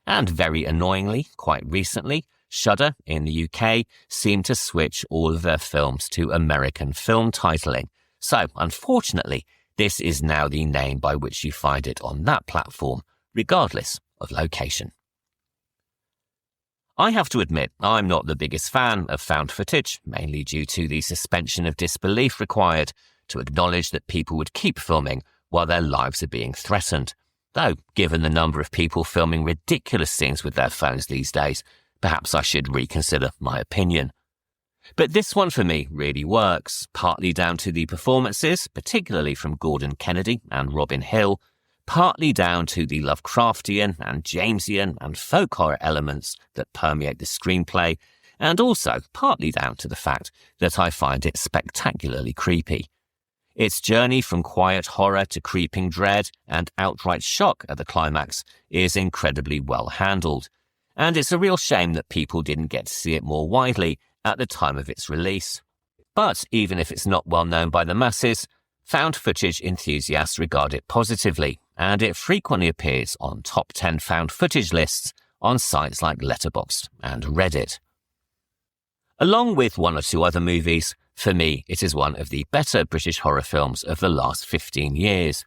And very annoyingly, quite recently, Shudder in the UK seemed to switch all of their films to American film titling. So, unfortunately, this is now the name by which you find it on that platform, regardless of location. I have to admit, I'm not the biggest fan of found footage, mainly due to the suspension of disbelief required to acknowledge that people would keep filming while their lives are being threatened. Though, given the number of people filming ridiculous scenes with their phones these days, perhaps I should reconsider my opinion. But this one for me really works, partly down to the performances, particularly from Gordon Kennedy and Robin Hill, partly down to the Lovecraftian and Jamesian and folk horror elements that permeate the screenplay, and also partly down to the fact that I find it spectacularly creepy. Its journey from quiet horror to creeping dread and outright shock at the climax is incredibly well handled, and it's a real shame that people didn't get to see it more widely at the time of its release. But even if it's not well known by the masses, found footage enthusiasts regard it positively, and it frequently appears on top 10 found footage lists on sites like Letterboxd and Reddit. Along with one or two other movies, for me it is one of the better British horror films of the last 15 years,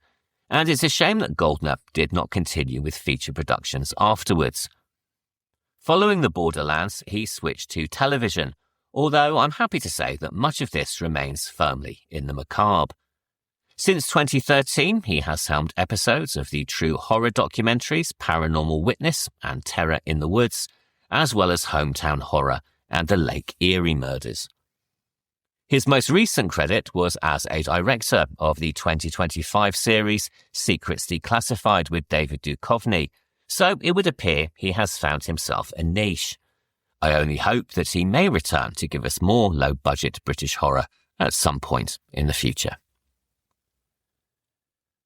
and it's a shame that Goldner did not continue with feature productions afterwards. Following the Borderlands, he switched to television, although I'm happy to say that much of this remains firmly in the macabre. Since 2013, he has helmed episodes of the true horror documentaries Paranormal Witness and Terror in the Woods, as well as Hometown Horror and the Lake Erie Murders. His most recent credit was as a director of the 2025 series Secrets Declassified with David Duchovny, so it would appear he has found himself a niche. I only hope that he may return to give us more low-budget British horror at some point in the future.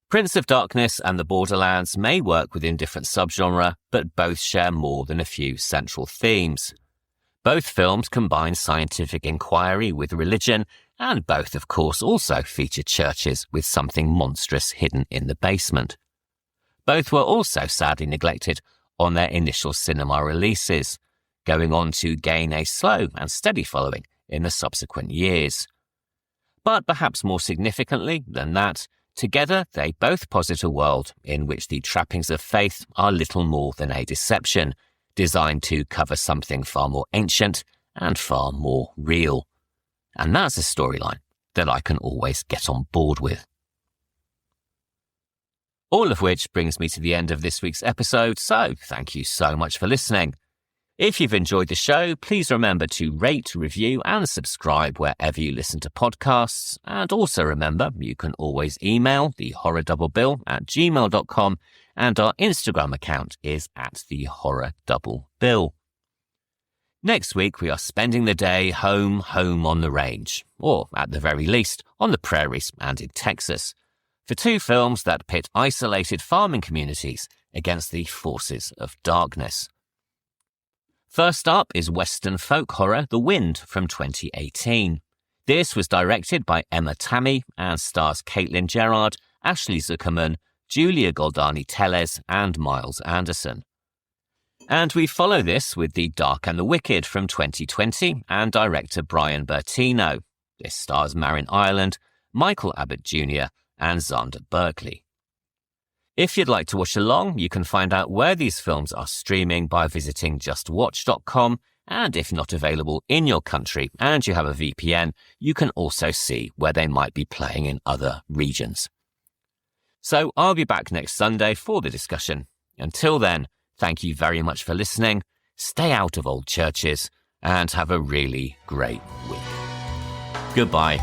Prince of Darkness and the Borderlands may work within different subgenre, but both share more than a few central themes. Both films combine scientific inquiry with religion, and both, of course, also feature churches with something monstrous hidden in the basement. Both were also sadly neglected on their initial cinema releases, going on to gain a slow and steady following in the subsequent years. But perhaps more significantly than that, together they both posit a world in which the trappings of faith are little more than a deception, designed to cover something far more ancient and far more real. And that's a storyline that I can always get on board with. All of which brings me to the end of this week's episode, so thank you so much for listening. If you've enjoyed the show, please remember to rate, review and subscribe wherever you listen to podcasts. And also remember, you can always email thehorrordoublebill@gmail.com, and our Instagram account is @thehorrordoublebill. Next week, we are spending the day home on the range, or at the very least, on the prairies and in Texas, for two films that pit isolated farming communities against the forces of darkness. First up is Western folk horror The Wind from 2018. This was directed by Emma Tammy and stars Caitlin Gerard, Ashley Zuckerman, Julia Goldani Tellez and Miles Anderson. And we follow this with The Dark and the Wicked from 2020 and director Brian Bertino. This stars Marin Ireland, Michael Abbott Jr. and Xander Berkeley. If you'd like to watch along, you can find out where these films are streaming by visiting justwatch.com, and if not available in your country and you have a VPN, you can also see where they might be playing in other regions. So I'll be back next Sunday for the discussion. Until then, thank you very much for listening, stay out of old churches, and have a really great week. Goodbye.